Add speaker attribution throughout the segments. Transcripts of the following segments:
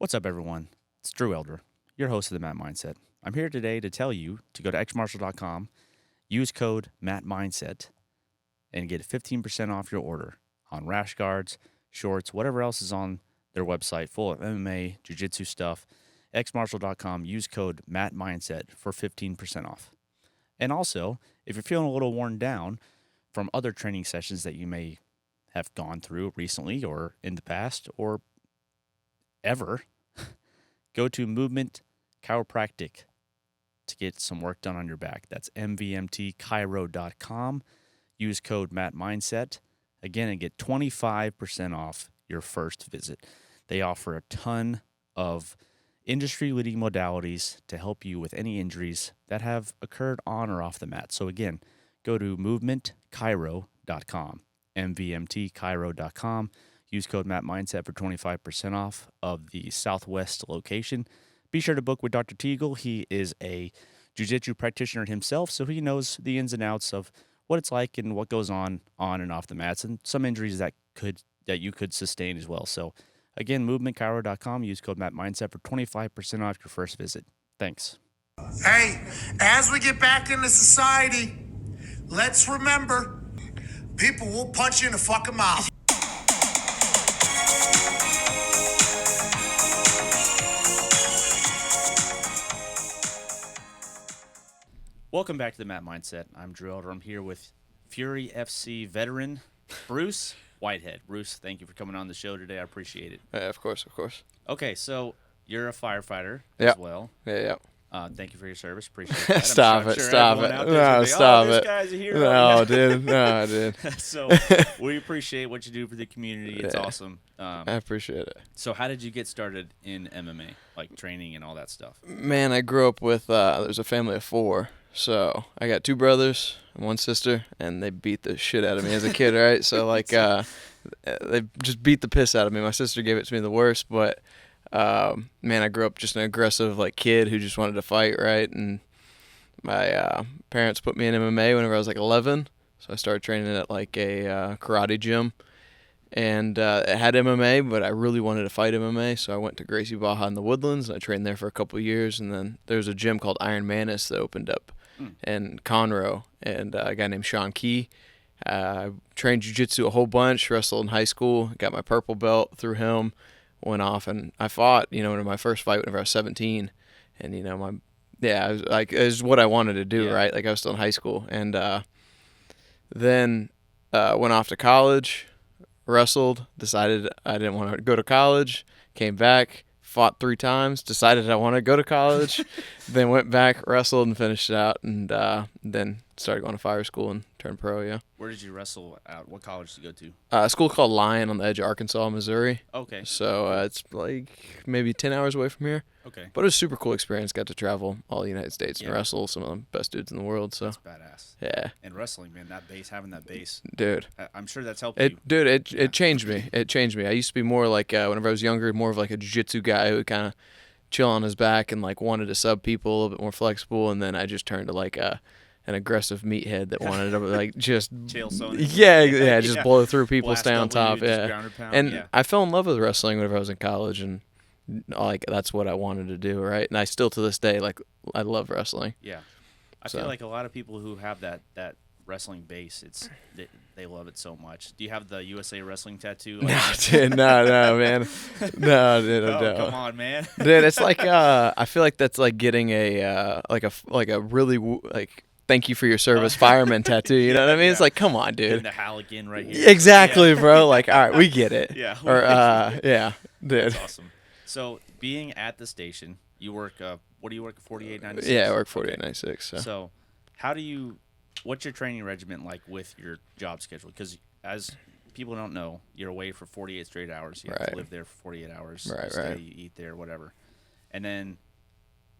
Speaker 1: What's up, everyone? It's Drew Elder, your host of the Matt Mindset. I'm here today to tell you to go to xmarshall.com, use code MattMindset, and get 15% off your order on rash guards, shorts, whatever else is on their website, full of MMA, jiu-jitsu stuff. xmarshall.com, use code MattMindset for 15% off. And also, if you're feeling a little worn down from other training sessions that you may have gone through recently or in the past or ever, go to Movement Chiropractic to get some work done on your back. That's mvmtchiro.com. Use code MattMindset. Again, and get 25% off your first visit. They offer a ton of industry-leading modalities to help you with any injuries that have occurred on or off the mat. So again, go to movementchiro.com, mvmtchiro.com. Use code MattMindset for 25% off of the Southwest location. Be sure to book with Dr. Teagle. He is a jiu-jitsu practitioner himself, so he knows the ins and outs of what it's like and what goes on and off the mats, and some injuries that you could sustain as well. So again, movementchiro.com. Use code MattMindset for 25% off your first visit. Thanks.
Speaker 2: Hey, as we get back into society, let's remember, people will punch you in the fucking mouth.
Speaker 1: Welcome back to the Matt Mindset. I'm Drew Elder. I'm here with Fury FC veteran Bruce Whitehead. Bruce, thank you for coming on the show today. I appreciate it.
Speaker 3: Yeah, of course.
Speaker 1: Okay, so you're a firefighter
Speaker 3: Yep.
Speaker 1: as well.
Speaker 3: Yeah.
Speaker 1: Thank you for your service. Appreciate that.
Speaker 3: Stop it. No, stop
Speaker 1: this
Speaker 3: it.
Speaker 1: guy's a hero.
Speaker 3: No, dude. No, dude.
Speaker 1: So we appreciate what you do for the community. It's awesome.
Speaker 3: I appreciate it.
Speaker 1: So how did you get started in MMA, like training and all that stuff?
Speaker 3: Man, I grew up with, there's a family of four. So I got two brothers and one sister, and they beat the shit out of me as a kid, right? So, they just beat the piss out of me. My sister gave it to me the worst, but, man, I grew up just an aggressive, kid who just wanted to fight, right? And my parents put me in MMA whenever I was, 11. So I started training at, a karate gym. And it had MMA, but I really wanted to fight MMA, so I went to Gracie Baja in the Woodlands, and I trained there for a couple of years, and then there was a gym called Iron Manus that opened up in Conroe, and a guy named Sean Key. I trained jiu-jitsu a whole bunch, wrestled in high school, got my purple belt through him, went off, and I fought, in my first fight whenever I was 17, and, it was it was what I wanted to do, right? I was still in high school, and then went off to college, wrestled, decided I didn't want to go to college, came back, fought 3 times, decided I wanted to go to college, then went back, wrestled, and finished it out, and then started going to fire school and turned pro, yeah.
Speaker 1: Where did you wrestle at? What college did you go to?
Speaker 3: A school called Lyon on the edge of Arkansas, Missouri.
Speaker 1: Okay.
Speaker 3: So it's maybe 10 hours away from here.
Speaker 1: Okay.
Speaker 3: But it was a super cool experience. Got to travel all the United States and wrestle some of the best dudes in the world. So
Speaker 1: that's badass.
Speaker 3: Yeah.
Speaker 1: And wrestling, man, having that base.
Speaker 3: Dude.
Speaker 1: I'm sure that's helped you.
Speaker 3: Dude, it changed me. It changed me. I used to be more whenever I was younger, more of a jiu-jitsu guy who would kind of chill on his back and wanted to sub people, a little bit more flexible. And then I just turned to an aggressive meathead that wanted to just just blow through people, stay on top, and I fell in love with wrestling whenever I was in college, and that's what I wanted to do, right? And I still to this day I love wrestling.
Speaker 1: Yeah, I feel like a lot of people who have that wrestling base, they love it so much. Do you have the USA Wrestling tattoo?
Speaker 3: No, dude, no, man, no, dude, no.
Speaker 1: Come on, man,
Speaker 3: dude. It's I feel like that's getting a a really thank you for your service, fireman tattoo. You know what I mean? It's come on, dude.
Speaker 1: And the Halligan right here.
Speaker 3: Exactly, bro. All right, we get it.
Speaker 1: Yeah.
Speaker 3: Or dude.
Speaker 1: That's awesome. So being at the station, you work. What do you work? 4896.
Speaker 3: Yeah, I work 4896.
Speaker 1: So, what's your training regimen like with your job schedule? Because as people don't know, you're away for 48 straight hours. You have to live there for 48 hours.
Speaker 3: Right.
Speaker 1: You eat there, whatever. And then,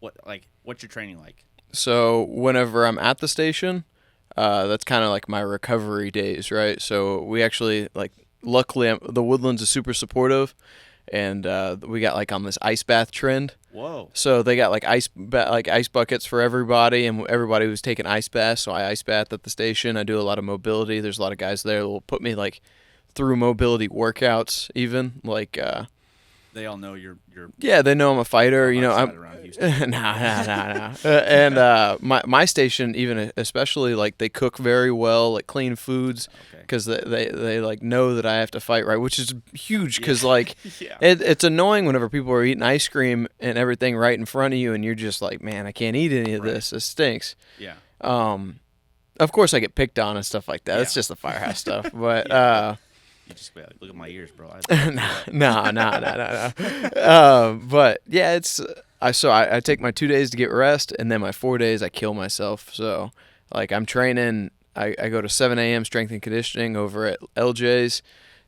Speaker 1: what's your training like?
Speaker 3: So whenever I'm at the station, that's kind of my recovery days, right? So we actually luckily the Woodlands is super supportive, and we got on this ice bath trend.
Speaker 1: Whoa!
Speaker 3: So they got ice buckets for everybody, and everybody was taking ice baths. So I ice bath at the station. I do a lot of mobility. There's a lot of guys there that will put me through mobility workouts, even
Speaker 1: They all know you're
Speaker 3: Yeah, they know I'm a fighter. You know,
Speaker 1: outside
Speaker 3: I'm
Speaker 1: around Houston.
Speaker 3: nah. And my station, even especially like they cook very well, like clean foods,
Speaker 1: Okay.
Speaker 3: because they like know that I have to fight right, which is huge. Because
Speaker 1: Yeah.
Speaker 3: like
Speaker 1: Yeah.
Speaker 3: it's annoying whenever people are eating ice cream and everything right in front of you, and you're just like, man, I can't eat any of
Speaker 1: Right.
Speaker 3: this. This stinks.
Speaker 1: Yeah.
Speaker 3: Of course, I get picked on and stuff like that.
Speaker 1: Yeah.
Speaker 3: It's just the firehouse stuff. But
Speaker 1: Yeah. You just be like, look at my ears, bro.
Speaker 3: no. But yeah, I take my 2 days to get rest, and then my 4 days I kill myself. So like I'm training. I go to 7 a.m. strength and conditioning over at LJ's.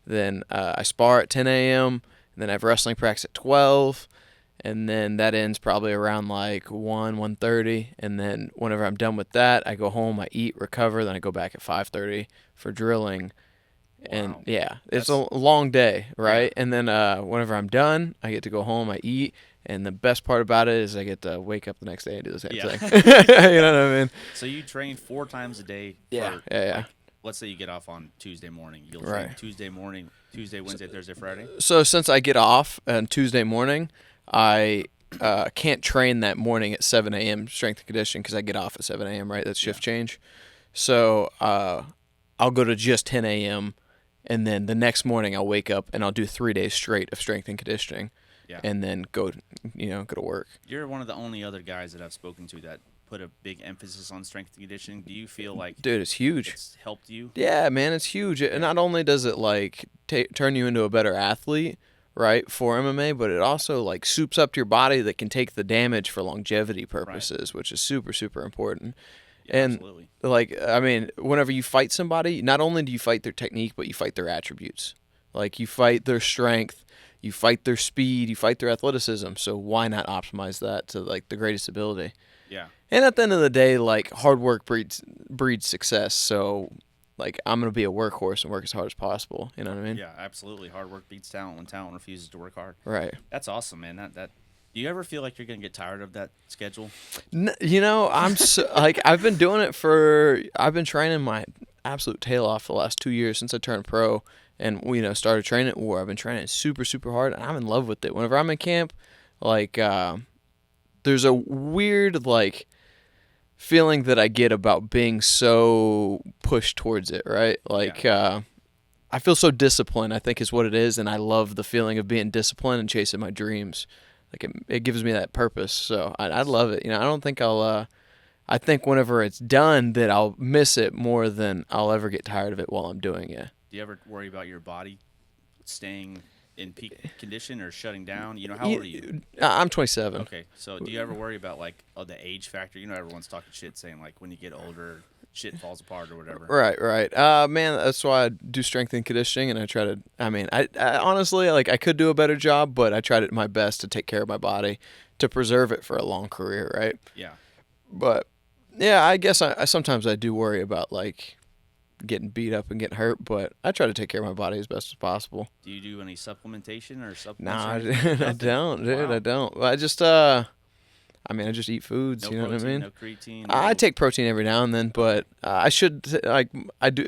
Speaker 3: Then I spar at 10 a.m. And then I have wrestling practice at 12. And then that ends probably around like 1:30. And then whenever I'm done with that, I go home, I eat, recover, then I go back at 5:30 for drilling. And
Speaker 1: Wow.
Speaker 3: yeah, it's
Speaker 1: That's-
Speaker 3: a long day, right?
Speaker 1: Yeah.
Speaker 3: And then whenever I'm done, I get to go home, I eat, and the best part about it is I get to wake up the next day and do the same
Speaker 1: Yeah.
Speaker 3: thing. You know what I mean?
Speaker 1: So you train 4 times a day.
Speaker 3: Yeah,
Speaker 1: For,
Speaker 3: yeah.
Speaker 1: Like, let's say you get off on Tuesday morning. You'll train
Speaker 3: Right.
Speaker 1: Tuesday morning, Tuesday, Wednesday, Thursday, Friday.
Speaker 3: So since I get off on Tuesday morning, I can't train that morning at 7 a.m. strength and conditioning because I get off at 7 a.m., right? That's shift change. So I'll go to just 10 a.m., and then the next morning I'll wake up and I'll do 3 days straight of strength and conditioning,
Speaker 1: Yeah.
Speaker 3: and then go to work.
Speaker 1: You're one of the only other guys that I've spoken to that put a big emphasis on strength and conditioning. Do you feel like
Speaker 3: Dude, it's huge.
Speaker 1: it's helped you?
Speaker 3: Yeah, man, it's huge. And not only does it like turn you into a better athlete, right, for MMA, but it also like soups up your body that can take the damage for longevity purposes, which is super, super important.
Speaker 1: Yeah,
Speaker 3: And
Speaker 1: absolutely.
Speaker 3: like, I mean, whenever you fight somebody, not only do you fight their technique, but you fight their attributes. Like you fight their strength, you fight their speed, you fight their athleticism. So why not optimize that to like the greatest ability?
Speaker 1: Yeah.
Speaker 3: And at the end of the day, like hard work breeds success. So like I'm gonna be a workhorse and work as hard as possible. You know what I mean?
Speaker 1: Yeah, absolutely. Hard work beats talent when talent refuses to work hard.
Speaker 3: Right.
Speaker 1: That's awesome, man. That do you ever feel like you're gonna get tired of that schedule?
Speaker 3: You know, I'm so, like I've been doing it I've been training my absolute tail off the last 2 years since I turned pro, and started training at War. I've been training super, super hard, and I'm in love with it. Whenever I'm in camp, like there's a weird like feeling that I get about being so pushed towards it, right? Like I feel so disciplined, I think is what it is, and I love the feeling of being disciplined and chasing my dreams. Like it gives me that purpose, so I love it. I don't think I think whenever it's done that I'll miss it more than I'll ever get tired of it while I'm doing it.
Speaker 1: Do you ever worry about your body staying in peak condition or shutting down? How old are you?
Speaker 3: I'm 27.
Speaker 1: Okay, so do you ever worry about like the age factor? Everyone's talking shit saying like when you get older, shit falls apart or whatever.
Speaker 3: Right. Man, that's why I do strength and conditioning, and I try to. I mean, I honestly like I could do a better job, but I tried my best to take care of my body to preserve it for a long career, right?
Speaker 1: Yeah.
Speaker 3: But yeah, I guess I sometimes I do worry about like getting beat up and getting hurt, but I try to take care of my body as best as possible.
Speaker 1: Do you do any supplementation or supplements?
Speaker 3: Nah,
Speaker 1: or anything?
Speaker 3: I don't, dude.
Speaker 1: Wow.
Speaker 3: I don't. I just I just eat foods.
Speaker 1: No
Speaker 3: You know
Speaker 1: protein,
Speaker 3: what I mean?
Speaker 1: no creatine.
Speaker 3: I
Speaker 1: no-
Speaker 3: take protein every now and then, but I should I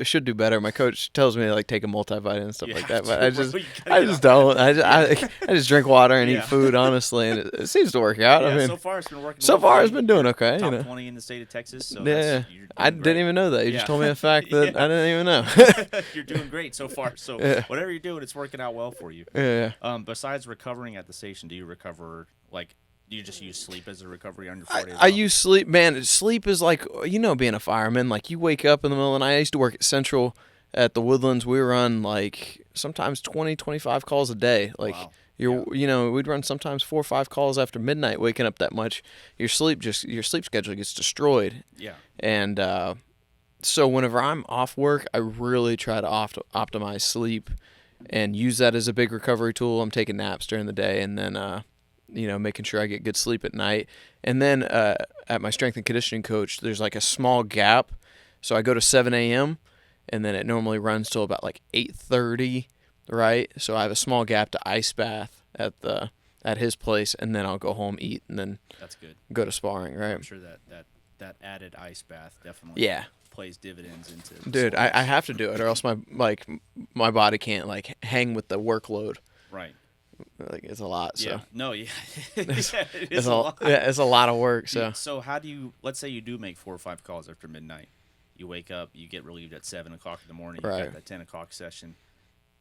Speaker 3: should do better. My coach tells me to like take a multivitamin and stuff
Speaker 1: You
Speaker 3: like
Speaker 1: have
Speaker 3: that, but
Speaker 1: to,
Speaker 3: I
Speaker 1: bro.
Speaker 3: just
Speaker 1: You gotta
Speaker 3: I
Speaker 1: get
Speaker 3: just
Speaker 1: off
Speaker 3: don't. I just drink water and
Speaker 1: Yeah.
Speaker 3: eat food, honestly, and it seems to work out.
Speaker 1: Yeah,
Speaker 3: I mean,
Speaker 1: so far it's been working.
Speaker 3: so
Speaker 1: well
Speaker 3: far
Speaker 1: for
Speaker 3: it's
Speaker 1: you.
Speaker 3: been doing okay.
Speaker 1: Top
Speaker 3: You know.
Speaker 1: 20 in the state of Texas. So
Speaker 3: Yeah,
Speaker 1: you're
Speaker 3: I
Speaker 1: doing
Speaker 3: didn't
Speaker 1: great.
Speaker 3: even know that. You just
Speaker 1: Yeah.
Speaker 3: told me a fact that
Speaker 1: Yeah.
Speaker 3: I didn't even know.
Speaker 1: You're doing great so far. So
Speaker 3: Yeah.
Speaker 1: whatever you're doing, it's working out well for you.
Speaker 3: Yeah.
Speaker 1: Besides recovering at the station, do you recover like? Do you just use sleep as a recovery on your 4 days
Speaker 3: I
Speaker 1: off?
Speaker 3: use sleep, man. Sleep is like being a fireman. Like you wake up in the middle of the night. I used to work at Central at the Woodlands. We run like sometimes 20, 25 calls a day. Like
Speaker 1: Wow.
Speaker 3: we'd run sometimes 4 or 5 calls after midnight. Waking up that much, your sleep schedule gets destroyed.
Speaker 1: Yeah.
Speaker 3: And so whenever I'm off work, I really try to optimize sleep and use that as a big recovery tool. I'm taking naps during the day, and then making sure I get good sleep at night. And then at my strength and conditioning coach, there's like a small gap. So I go to 7 a.m. and then it normally runs till about like 8:30, right? So I have a small gap to ice bath at his place, and then I'll go home, eat, and then
Speaker 1: That's good.
Speaker 3: go to sparring, right?
Speaker 1: I'm sure that added ice bath definitely
Speaker 3: Yeah.
Speaker 1: plays dividends into.
Speaker 3: Dude, I
Speaker 1: soreness.
Speaker 3: have to do it, or else my body can't like hang with the workload.
Speaker 1: Right.
Speaker 3: Like it's a lot. So
Speaker 1: Yeah. No. Yeah. Yeah, it is
Speaker 3: it's it's a lot of work. So
Speaker 1: So how do you? Let's say you do make 4 or 5 calls after midnight. You wake up. You get relieved at 7 o'clock in the morning. You
Speaker 3: Right.
Speaker 1: got that 10 o'clock session.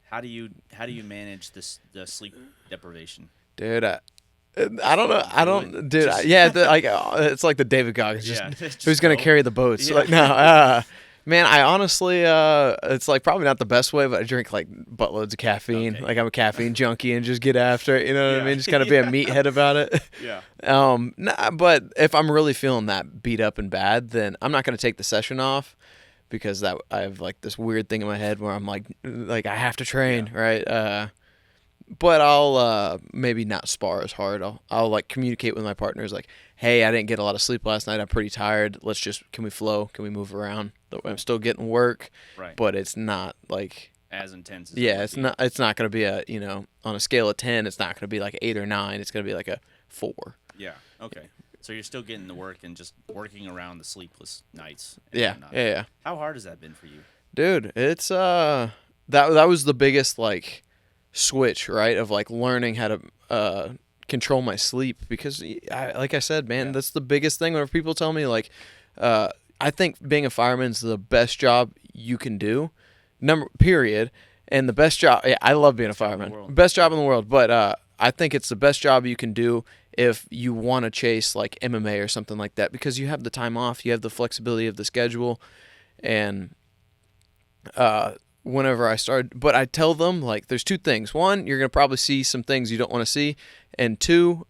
Speaker 1: How do you manage the sleep deprivation?
Speaker 3: dude, I don't know. I don't, dude.
Speaker 1: Just-
Speaker 3: It's like the David Goggins.
Speaker 1: Yeah,
Speaker 3: Just,
Speaker 1: just
Speaker 3: who's gonna
Speaker 1: go.
Speaker 3: carry the boats?
Speaker 1: Yeah.
Speaker 3: Like no, man. I honestly, it's like probably not the best way, but I drink like buttloads of caffeine.
Speaker 1: Okay.
Speaker 3: Like I'm a caffeine junkie and just get after it. You know what I
Speaker 1: Yeah.
Speaker 3: mean? Just kind of be a meathead about it.
Speaker 1: Yeah.
Speaker 3: Nah, but if I'm really feeling that beat up and bad, then I'm not gonna take the session off because that I have like this weird thing in my head where I'm like I have to train, right? But I'll maybe not spar as hard. I'll like communicate with my partners like, hey, I didn't get a lot of sleep last night. I'm pretty tired. Can we flow? Can we move around? I'm still getting work,
Speaker 1: Right.
Speaker 3: but it's not like
Speaker 1: As intense. As
Speaker 3: yeah, it's not gonna be a on a scale of 10, it's not gonna be like 8 or 9. It's gonna be like a 4.
Speaker 1: Yeah. Okay. So you're still getting the work and just working around the sleepless nights. And
Speaker 3: Yeah,
Speaker 1: whatnot.
Speaker 3: yeah.
Speaker 1: How hard has that been for you?
Speaker 3: Dude, it's that was the biggest like switch, right? Of like learning how to control my sleep because like I said, man, that's the biggest thing. Whenever people tell me like, I think being a fireman is the best job you can do, period. And the best job, I love being a fireman, best job in the world. But I think it's the best job you can do if you want to chase like MMA or something like that because you have the time off, you have the flexibility of the schedule, and whenever I started, but I tell them like there's 2 things. One, you're gonna probably see some things you don't want to see, and 2,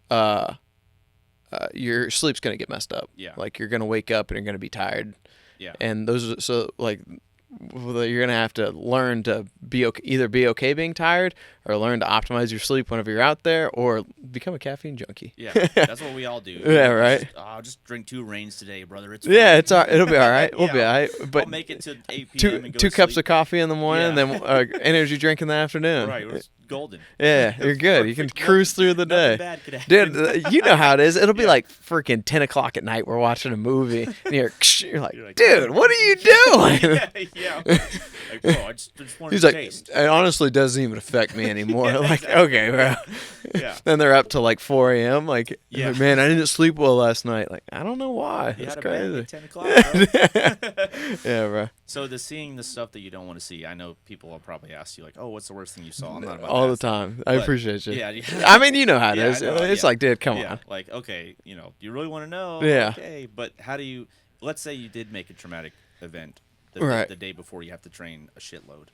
Speaker 3: your sleep's gonna get messed up.
Speaker 1: Yeah.
Speaker 3: Like you're gonna wake up and you're gonna be tired.
Speaker 1: Yeah.
Speaker 3: And so like you're gonna have to learn to either be okay being tired or learn to optimize your sleep whenever you're out there or become a caffeine junkie.
Speaker 1: Yeah. That's what we all do.
Speaker 3: Yeah, right.
Speaker 1: I'll just drink 2 Reigns today, brother. It's
Speaker 3: Yeah,
Speaker 1: fine.
Speaker 3: it'll be all right. We'll be
Speaker 1: Yeah,
Speaker 3: all right. But
Speaker 1: I'll make it to 8 p.m. and go
Speaker 3: two
Speaker 1: to
Speaker 3: cups
Speaker 1: sleep.
Speaker 3: of coffee in the morning,
Speaker 1: Yeah.
Speaker 3: and then energy drink in the afternoon.
Speaker 1: Right. It's golden.
Speaker 3: Yeah, you're good. You can
Speaker 1: Perfect.
Speaker 3: cruise through the
Speaker 1: Nothing
Speaker 3: day.
Speaker 1: bad could happen.
Speaker 3: Dude, you know how it is. It'll be
Speaker 1: Yeah.
Speaker 3: like freaking 10 o'clock at night. We're watching a movie, and you're like,
Speaker 1: like,
Speaker 3: dude, what are you doing?
Speaker 1: yeah. Like, bro, I just wanted
Speaker 3: He's
Speaker 1: to
Speaker 3: like,
Speaker 1: taste.
Speaker 3: it honestly doesn't even affect me anymore.
Speaker 1: Yeah,
Speaker 3: like,
Speaker 1: exactly.
Speaker 3: okay, bro.
Speaker 1: Yeah.
Speaker 3: Then they're up till like 4 a.m. Like,
Speaker 1: Yeah.
Speaker 3: man, I didn't sleep well last night. Like, I don't know why.
Speaker 1: You
Speaker 3: That's
Speaker 1: had a bang
Speaker 3: crazy.
Speaker 1: at 10 o'clock, bro.
Speaker 3: Yeah, bro.
Speaker 1: So seeing the stuff that you don't want to see, I know people will probably ask you like, "Oh, what's the worst thing you saw?" I'm not about
Speaker 3: All
Speaker 1: to
Speaker 3: the
Speaker 1: ask that.
Speaker 3: time. I
Speaker 1: But,
Speaker 3: appreciate you.
Speaker 1: Yeah.
Speaker 3: I mean, you know how it
Speaker 1: Yeah,
Speaker 3: is.
Speaker 1: I know,
Speaker 3: It's
Speaker 1: yeah.
Speaker 3: like, dude, come
Speaker 1: Yeah,
Speaker 3: on.
Speaker 1: like, okay, do you really want to know?
Speaker 3: Yeah.
Speaker 1: Okay, but how do you? Let's say you did make a traumatic event
Speaker 3: Right.
Speaker 1: the day before you have to train a shitload.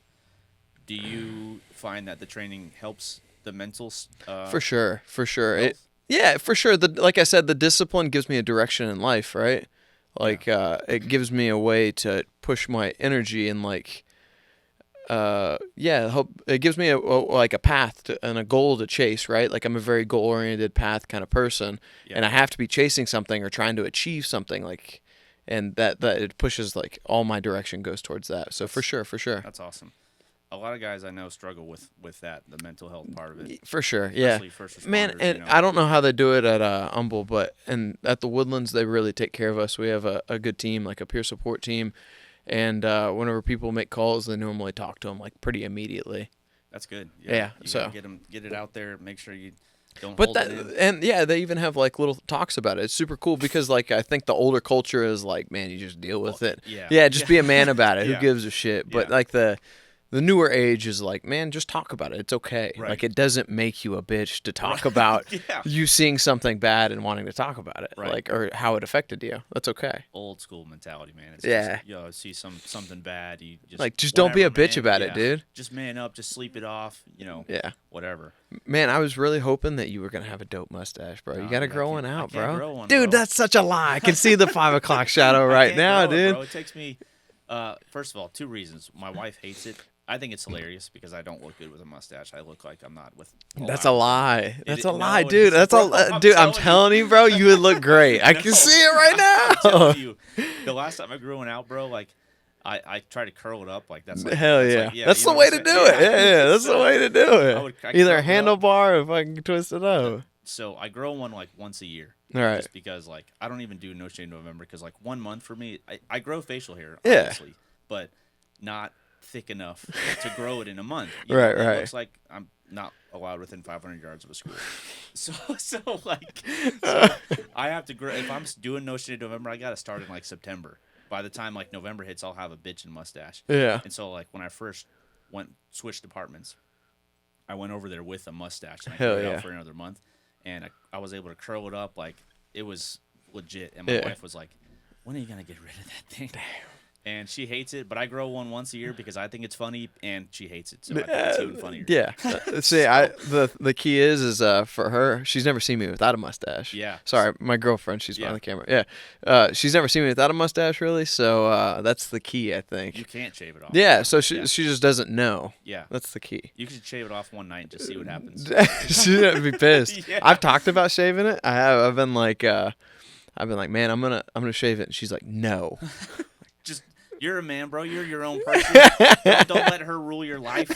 Speaker 1: Do you find that the training helps the mental?
Speaker 3: For sure.
Speaker 1: health?
Speaker 3: Yeah, for sure. Like I said, the discipline gives me a direction in life, right? Like, it gives me a way to push my energy and like, it gives me like a path and a goal to chase, right? Like I'm a very goal-oriented path kind of person, and I have to be chasing something or trying to achieve something, like, and that it pushes like all my direction goes towards that. So for sure.
Speaker 1: That's awesome. A lot of guys I know struggle with that, the mental health part of it.
Speaker 3: For sure, yeah.
Speaker 1: Especially first
Speaker 3: Man,
Speaker 1: responders,
Speaker 3: and I don't know how they do it at Humble, but and at the Woodlands they really take care of us. We have a good team, like a peer support team, and whenever people make calls, they normally talk to them like pretty immediately.
Speaker 1: That's good.
Speaker 3: Yeah,
Speaker 1: You
Speaker 3: so
Speaker 1: gotta get it out there. Make sure you don't
Speaker 3: but
Speaker 1: hold
Speaker 3: that
Speaker 1: it in.
Speaker 3: and yeah, they even have like little talks about it. It's super cool because like I think the older culture is like, man, you just deal with it.
Speaker 1: Yeah.
Speaker 3: Just be a man about it.
Speaker 1: Yeah.
Speaker 3: Who gives a shit? But
Speaker 1: Yeah.
Speaker 3: like the newer age is like, man, just talk about it. It's okay.
Speaker 1: Right.
Speaker 3: Like it doesn't make you a bitch to talk about
Speaker 1: Yeah.
Speaker 3: you seeing something bad and wanting to talk about it,
Speaker 1: Right.
Speaker 3: like or how it affected you. That's okay.
Speaker 1: Old school mentality, man. It's
Speaker 3: Yeah.
Speaker 1: just, see something bad, you just
Speaker 3: Like, just don't be a
Speaker 1: whatever,
Speaker 3: bitch
Speaker 1: man.
Speaker 3: about it,
Speaker 1: Yeah.
Speaker 3: dude.
Speaker 1: Just man up, just sleep it off,
Speaker 3: Yeah,
Speaker 1: whatever.
Speaker 3: man, I was really hoping that you were gonna have a dope mustache, bro. You
Speaker 1: Nah,
Speaker 3: gotta
Speaker 1: dude, I
Speaker 3: grow
Speaker 1: can't-
Speaker 3: one
Speaker 1: I
Speaker 3: out,
Speaker 1: can't
Speaker 3: bro.
Speaker 1: grow one,
Speaker 3: Dude,
Speaker 1: bro.
Speaker 3: that's such a lie. I can see the 5 o'clock shadow
Speaker 1: I
Speaker 3: right
Speaker 1: can't
Speaker 3: now,
Speaker 1: grow it,
Speaker 3: dude.
Speaker 1: bro. It takes me. First of all, 2 reasons. My wife hates it. I think it's hilarious because I don't look good with a mustache. I look like I'm not with.
Speaker 3: That's a lie. That's a
Speaker 1: no,
Speaker 3: lie,
Speaker 1: it
Speaker 3: dude.
Speaker 1: isn't,
Speaker 3: That's
Speaker 1: bro.
Speaker 3: a dude. I'm telling you, bro. You would look great. I can
Speaker 1: No.
Speaker 3: see it right
Speaker 1: I'm
Speaker 3: now.
Speaker 1: telling you, the last time I grew one out, bro, like I try to curl it up, like that's like,
Speaker 3: Hell
Speaker 1: that's
Speaker 3: yeah.
Speaker 1: like,
Speaker 3: That's
Speaker 1: you
Speaker 3: the
Speaker 1: know
Speaker 3: way
Speaker 1: what
Speaker 3: to
Speaker 1: I'm
Speaker 3: do
Speaker 1: saying?
Speaker 3: it. Yeah, that's the
Speaker 1: So,
Speaker 3: way to do it.
Speaker 1: I
Speaker 3: Either
Speaker 1: curl it up.
Speaker 3: handlebar or if I can twist it up.
Speaker 1: So I grow one like once a year.
Speaker 3: All right.
Speaker 1: Just because like I don't even do No Shave November because like 1 month for me, I grow facial hair,
Speaker 3: Yeah.
Speaker 1: obviously, but not thick enough to grow it in a month.
Speaker 3: Right,
Speaker 1: It
Speaker 3: right.
Speaker 1: looks like I'm not allowed within 500 yards of a school. So so I have to grow. If I'm doing no shit in November, I gotta start in like September. By the time like November hits, I'll have a bitchin' mustache.
Speaker 3: Yeah.
Speaker 1: And so like when I first switched departments, I went over there with a mustache and I grew it out for another month, and I was able to curl it up like it was legit. And my wife was like, "When are you gonna get rid of that thing?" Damn. And she hates it, but I grow one once a year because I think it's funny, and she hates it, so I think it's even funnier.
Speaker 3: Yeah. See, the key is for her, she's never seen me without a mustache.
Speaker 1: Yeah.
Speaker 3: Sorry, my girlfriend, she's behind the camera. Yeah. She's never seen me without a mustache, really, so that's the key, I think.
Speaker 1: You can't shave it off.
Speaker 3: Yeah, so she just doesn't know.
Speaker 1: Yeah.
Speaker 3: That's the key.
Speaker 1: You could shave it off one night and just see what happens.
Speaker 3: She's gonna be pissed.
Speaker 1: Yeah.
Speaker 3: I've talked about shaving it. I have. I've been like, man, I'm gonna shave it, and she's like, no.
Speaker 1: Just you're a man, bro. You're your own person. Don't let her rule your life.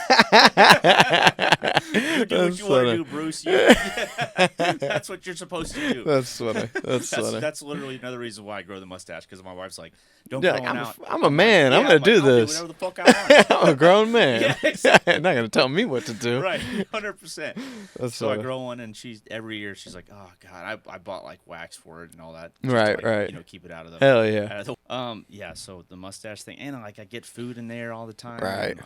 Speaker 1: You do what you want to do, Bruce. That's what you're supposed to do.
Speaker 3: That's funny. That's funny.
Speaker 1: That's literally another reason why I grow the mustache, because my wife's like, "Don't grow one out."
Speaker 3: I'm a man. I'm gonna do this.
Speaker 1: I'll do whatever the fuck I want.
Speaker 3: I'm a grown man.
Speaker 1: Yeah, exactly.
Speaker 3: You're not gonna tell me what to do.
Speaker 1: Right, 100%. So
Speaker 3: funny.
Speaker 1: I grow one, and every year she's like, "Oh God, I bought like wax for it and all that."
Speaker 3: Right,
Speaker 1: to,
Speaker 3: right.
Speaker 1: You know, keep it out of the
Speaker 3: Hell yeah.
Speaker 1: yeah. So the mustache thing, and like I get food in there all the time.
Speaker 3: Right.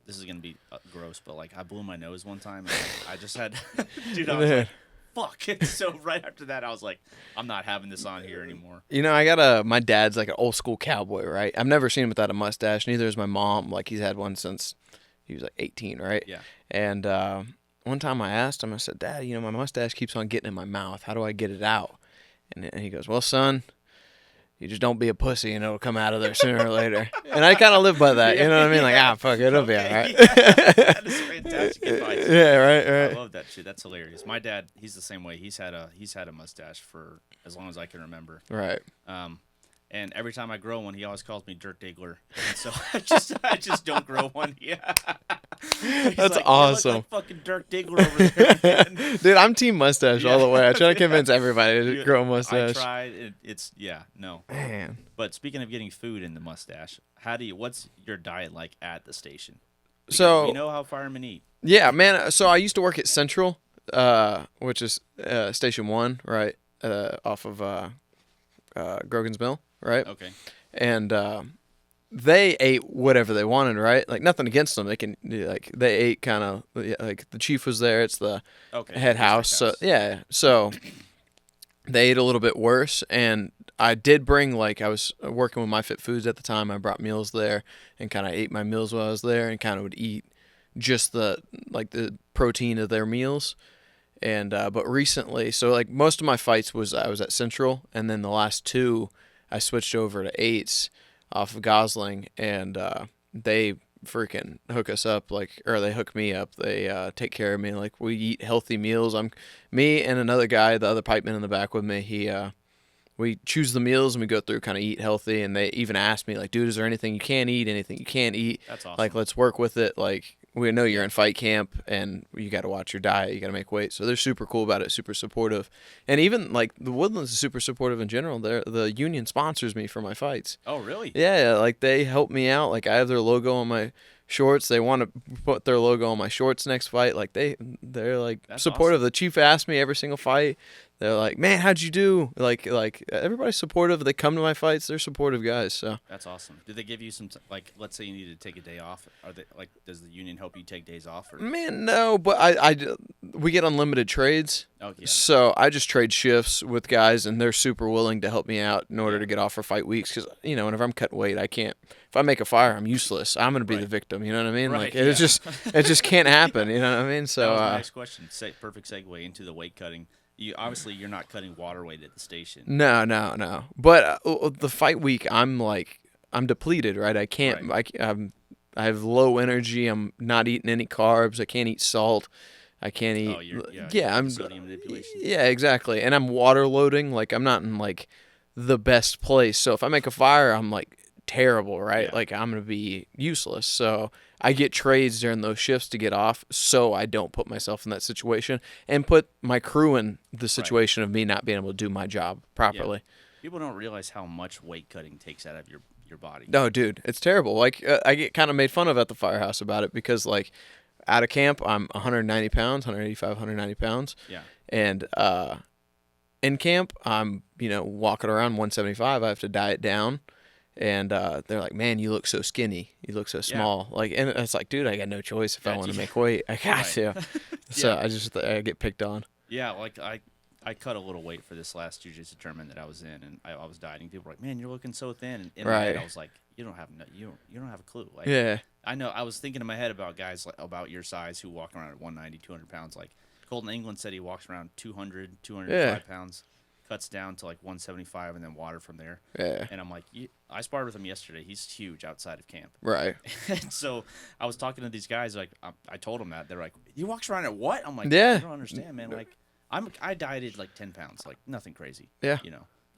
Speaker 1: This is gonna be gross, but like I blew my nose one time, and I just had, dude, I was like, fuck. So right after that, I was like, I'm not having this on here anymore.
Speaker 3: You know, I got my dad's like an old school cowboy, right? I've never seen him without a mustache. Neither is my mom. Like he's had one since he was like 18, right?
Speaker 1: Yeah.
Speaker 3: And one time I asked him, I said, Dad, my mustache keeps on getting in my mouth. How do I get it out? And he goes, well, son, you just don't be a pussy and it'll come out of there sooner or later. And I kind of live by that. You know what I mean? Like, fuck it, it'll be all right.
Speaker 1: Yeah. That is fantastic advice.
Speaker 3: Yeah, right.
Speaker 1: I love that shit. That's hilarious. My dad, he's the same way. He's had a mustache for as long as I can remember.
Speaker 3: Right.
Speaker 1: And every time I grow one, he always calls me Dirt Diggler. And so I just don't grow one. Yeah.
Speaker 3: That's
Speaker 1: like,
Speaker 3: awesome.
Speaker 1: You look like fucking Dirt Diggler over there, man.
Speaker 3: Dude, I'm team mustache all the way. I try to convince everybody to grow a mustache.
Speaker 1: I tried. No.
Speaker 3: Man.
Speaker 1: But speaking of getting food in the mustache, what's your diet like at the station? Because
Speaker 3: so
Speaker 1: we know how firemen eat.
Speaker 3: Yeah, man. So I used to work at Central, which is Station 1, right, off of Grogan's Mill, right?
Speaker 1: Okay.
Speaker 3: And they ate whatever they wanted, right? Like nothing against them. They ate kind of like the chief was there. It's the head house. So yeah. So they ate a little bit worse, and I did bring I was working with My Fit Foods at the time. I brought meals there and kind of ate my meals while I was there, and kind of would eat just the protein of their meals. And but recently, so most of my fights I was at Central, and then the last two I switched over to Eights off of Gosling, and they freaking hook us up or they hook me up. They take care of me. We eat healthy meals. Me and another guy, the other pipeman in the back with me. We choose the meals and we go through kind of eat healthy, and they even ask me dude, is there anything you can't eat? Anything you can't eat?
Speaker 1: That's awesome.
Speaker 3: Let's work with it. We know you're in fight camp and you got to watch your diet. You got to make weight. So they're super cool about it, super supportive. And even the Woodlands is super supportive in general. The union sponsors me for my fights.
Speaker 1: Oh, really?
Speaker 3: Yeah, they help me out. I have their logo on my shorts. They want to put their logo on my shorts next fight. They're
Speaker 1: That's
Speaker 3: supportive.
Speaker 1: awesome.
Speaker 3: The chief asked me every single fight. They're like, man, how'd you do? Everybody's supportive. They come to my fights. They're supportive guys. So
Speaker 1: that's awesome. Do they give you some let's say you need to take a day off? Are they does the union help you take days off? Or?
Speaker 3: Man, no, but we get unlimited trades.
Speaker 1: Oh, yeah.
Speaker 3: So I just trade shifts with guys, and they're super willing to help me out in order to get off for fight weeks. Because whenever I'm cutting weight, I can't. If I make a fire, I'm useless. I'm gonna be the victim. You know what I mean?
Speaker 1: Right,
Speaker 3: it just can't happen. You know what I mean? So
Speaker 1: that was my next question. Perfect segue into the weight cutting. You're not cutting water weight at the station.
Speaker 3: No. But the fight week, I'm depleted, right? I can't.
Speaker 1: Right.
Speaker 3: I have low energy. I'm not eating any carbs. I can't eat salt. I can't eat. I'm
Speaker 1: sodium manipulation.
Speaker 3: Yeah, exactly. And I'm water loading. I'm not in the best place. So if I make a fire, I'm terrible, right?
Speaker 1: Yeah.
Speaker 3: I'm gonna be useless. So I get trades during those shifts to get off, so I don't put myself in that situation and put my crew in the situation of me not being able to do my job properly.
Speaker 1: Yeah. People don't realize how much weight cutting takes out of your body.
Speaker 3: No, dude, it's terrible. I get kind of made fun of at the firehouse about it because out of camp, I'm 190 pounds, 185, 190 pounds.
Speaker 1: Yeah.
Speaker 3: And in camp, I'm, walking around 175. I have to diet down. And they're like, man, you look so skinny. You look so small. Like, and it's like, dude, I got no choice if I want to make weight. I got to. So I get picked on.
Speaker 1: Yeah, like I cut a little weight for this last jiu-jitsu tournament that I was in, and I was dieting. People were like, man, you're looking so thin. And in my head, I was like, you don't have a clue. Like,
Speaker 3: Yeah.
Speaker 1: I know. I was thinking in my head about guys about your size who walk around at 190, 200 pounds. Like Colton England said, he walks around 200, 205 pounds. Cuts down to like 175 and then water from there.
Speaker 3: Yeah.
Speaker 1: And I'm like, I sparred with him yesterday. He's huge outside of camp.
Speaker 3: Right.
Speaker 1: And so I was talking to these guys. Like, I told them that. They're like, he walks around at what? I'm like,
Speaker 3: yeah.
Speaker 1: I don't understand, man. Like, I dieted like 10 pounds. Like, nothing crazy.
Speaker 3: Yeah.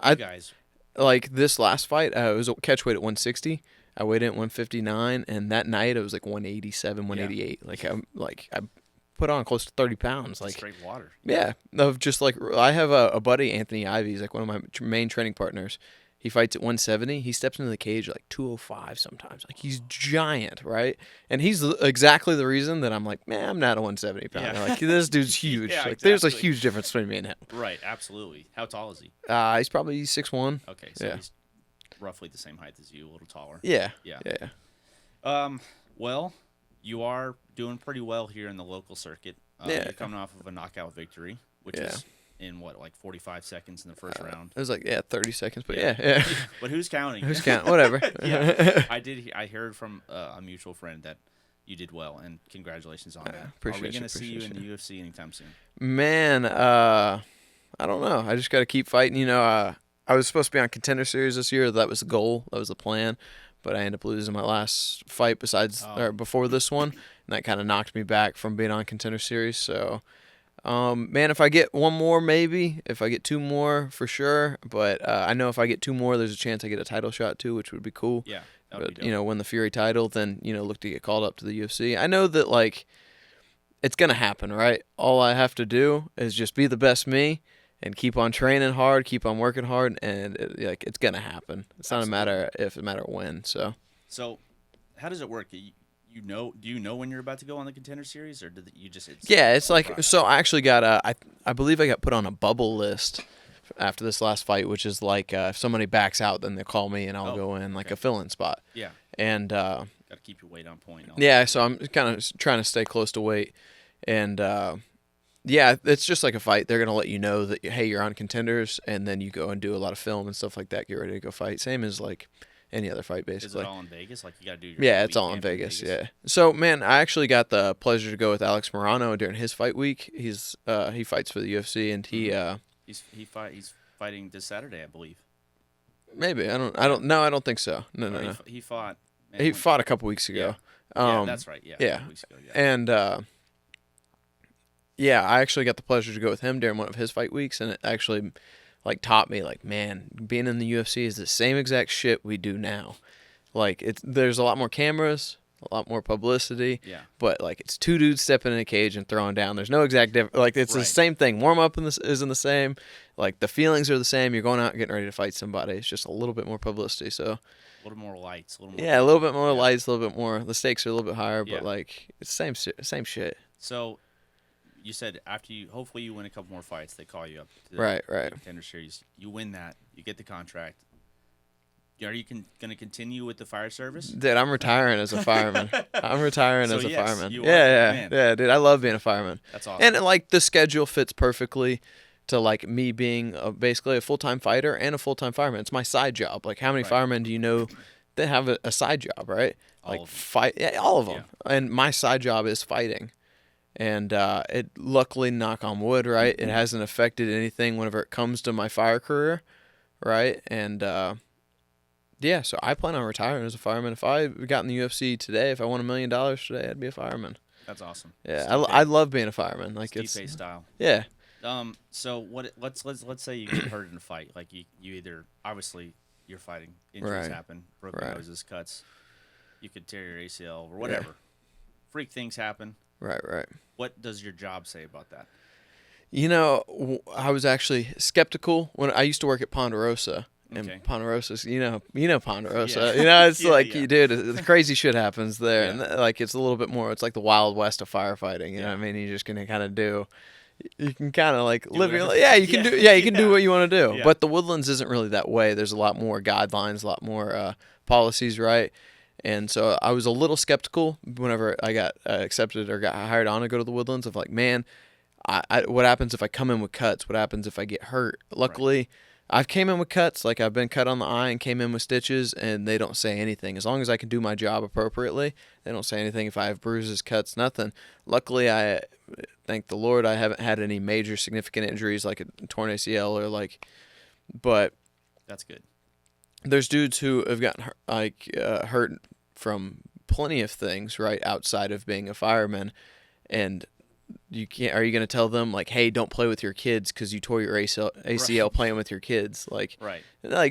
Speaker 1: Guys.
Speaker 3: Like this last fight, it was catch weight at 160. I weighed in at 159, and that night it was like 187, 188. I put on close to 30 pounds. Like
Speaker 1: straight water.
Speaker 3: Yeah. Of just like, I have a buddy, Anthony Ivy. He's like one of my main training partners. He fights at 170. He steps into the cage at like 205 sometimes. Like, he's giant, right? And he's exactly the reason that I'm like, man, I'm not a 170 pounder.
Speaker 1: Yeah.
Speaker 3: Like, this dude's huge.
Speaker 1: Yeah,
Speaker 3: like, there's a
Speaker 1: exactly.
Speaker 3: huge difference between me and him.
Speaker 1: Right, absolutely. How tall is he?
Speaker 3: He's probably 6'1".
Speaker 1: Okay, so he's roughly the same height as you, a little taller.
Speaker 3: Yeah.
Speaker 1: Yeah. Well, you are doing pretty well here in the local circuit. You're coming off of a knockout victory, which is in like 45 seconds in the first round.
Speaker 3: It was like 30 seconds, but yeah.
Speaker 1: But who's counting?
Speaker 3: Who's counting? Whatever.
Speaker 1: I heard from a mutual friend that you did well, and congratulations on that.
Speaker 3: Appreciate
Speaker 1: Are we going to see
Speaker 3: you.
Speaker 1: you in the UFC anytime soon?
Speaker 3: Man, I don't know. I just got to keep fighting. I was supposed to be on Contender Series this year. That was the goal. That was the plan. But I ended up losing my last fight before this one, and that kind of knocked me back from being on Contender Series. So, man, if I get one more, maybe. If I get two more, for sure. But I know if I get two more, there's a chance I get a title shot too, which would be cool.
Speaker 1: Yeah, that would be
Speaker 3: But
Speaker 1: dope.
Speaker 3: win the Fury title, then look to get called up to the UFC. I know that like it's gonna happen, right? All I have to do is just be the best me. And keep on training hard, keep on working hard, and it's gonna happen. It's not a matter if, it's a matter of when. So
Speaker 1: how does it work? Do you know when you're about to go on the Contender Series, or did you just?
Speaker 3: It's like so. I actually got I believe I got put on a bubble list after this last fight, which is like if somebody backs out, then they call me and I'll go in like a fill-in spot.
Speaker 1: Yeah.
Speaker 3: And
Speaker 1: got to keep your weight on point.
Speaker 3: So I'm kind of trying to stay close to weight, and. Yeah, it's just like a fight. They're going to let you know that, hey, you're on Contenders, and then you go and do a lot of film and stuff like that, get ready to go fight. Same as, like, any other fight, basically.
Speaker 1: Is it all in Vegas? Like, you got to do your
Speaker 3: it's all in Vegas, yeah. So, man, I actually got the pleasure to go with Alex Morano during his fight week. He fights for the UFC, and
Speaker 1: he's fighting this Saturday, I believe.
Speaker 3: Maybe. I don't think so. No.
Speaker 1: He fought. Man,
Speaker 3: he fought a couple weeks ago.
Speaker 1: Yeah, that's right. Yeah. A couple weeks ago,
Speaker 3: And, I actually got the pleasure to go with him during one of his fight weeks, and it actually, like, taught me, like, man, being in the UFC is the same exact shit we do now. Like, there's a lot more cameras, a lot more publicity, but, like, it's two dudes stepping in a cage and throwing down. There's no exact difference. Like, it's the same thing. Warm-up isn't the same. Like, the feelings are the same. You're going out and getting ready to fight somebody. It's just a little bit more publicity, so.
Speaker 1: A little more lights.
Speaker 3: A little bit more lights, a little bit more. The stakes are a little bit higher, but, like, it's same shit.
Speaker 1: So, you said hopefully you win a couple more fights, they call you up to
Speaker 3: the
Speaker 1: Contender Series. You win that, you get the contract. Are you going to continue with the fire service?
Speaker 3: Dude, I'm retiring as a fireman. Fireman.
Speaker 1: You
Speaker 3: Yeah, dude. I love being a fireman.
Speaker 1: That's awesome.
Speaker 3: And like the schedule fits perfectly to like me being basically a full-time fighter and a full-time fireman. It's my side job. Like, how many firemen do you know that have a side job, right? Like all of them. Yeah. And my side job is fighting. And it luckily, knock on wood, right, it hasn't affected anything whenever it comes to my fire career, right? And, so I plan on retiring as a fireman. If I got in the UFC today, if I won $1 million today, I'd be a fireman.
Speaker 1: That's awesome.
Speaker 3: Yeah, I love being a fireman. Like,
Speaker 1: Stipe style.
Speaker 3: Yeah.
Speaker 1: So let's say you get hurt in a fight. Like, you either, obviously, you're fighting, injuries happen, broken noses, cuts, you could tear your ACL or whatever. Freak things happen.
Speaker 3: Right.
Speaker 1: What does your job say about that?
Speaker 3: I was actually skeptical when I used to work at Ponderosa, And
Speaker 1: Okay.
Speaker 3: Ponderosa, you know Ponderosa.
Speaker 1: Yeah.
Speaker 3: It's
Speaker 1: Yeah,
Speaker 3: like,
Speaker 1: yeah.
Speaker 3: dude, the crazy shit happens there.
Speaker 1: Yeah.
Speaker 3: And like, it's a little bit more, it's like the Wild West of firefighting. You know
Speaker 1: Yeah.
Speaker 3: what I mean? You're just going to kind of you can kind of like live your
Speaker 1: whatever.
Speaker 3: life. You can you can do what you want to do.
Speaker 1: Yeah.
Speaker 3: But the Woodlands isn't really that way. There's a lot more guidelines, a lot more policies, right? And so I was a little skeptical whenever I got accepted or got hired on to go to the Woodlands of like, man, what happens if I come in with cuts? What happens if I get hurt? Luckily, I've came in with cuts, like I've been cut on the eye and came in with stitches, and they don't say anything. As long as I can do my job appropriately, they don't say anything if I have bruises, cuts, nothing. Luckily, I thank the Lord, I haven't had any major significant injuries like a torn ACL or like, but
Speaker 1: That's good.
Speaker 3: there's dudes who have gotten hurt from plenty of things, right, outside of being a fireman, and you can't. Are you going to tell them like, "Hey, don't play with your kids because you tore your ACL playing with your kids"? Like,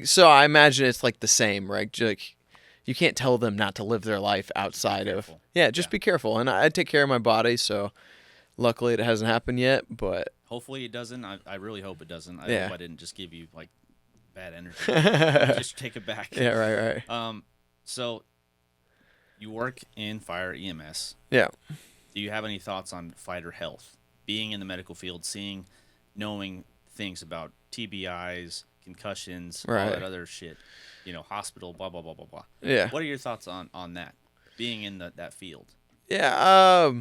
Speaker 3: so I imagine it's like the same, right? Like, you can't tell them not to live their life outside of. Yeah, just be careful. And I take care of my body, so luckily it hasn't happened yet. But
Speaker 1: hopefully it doesn't. I really hope it doesn't. I
Speaker 3: Yeah.
Speaker 1: hope I didn't just give you like bad energy. Just take it back.
Speaker 3: yeah, right.
Speaker 1: So you work in fire EMS.
Speaker 3: Yeah.
Speaker 1: Do you have any thoughts on fighter health? Being in the medical field, knowing things about TBIs, concussions, all
Speaker 3: Right.
Speaker 1: that other shit, hospital, blah, blah, blah, blah, blah.
Speaker 3: Yeah.
Speaker 1: What are your thoughts on that, being in that field?
Speaker 3: Yeah,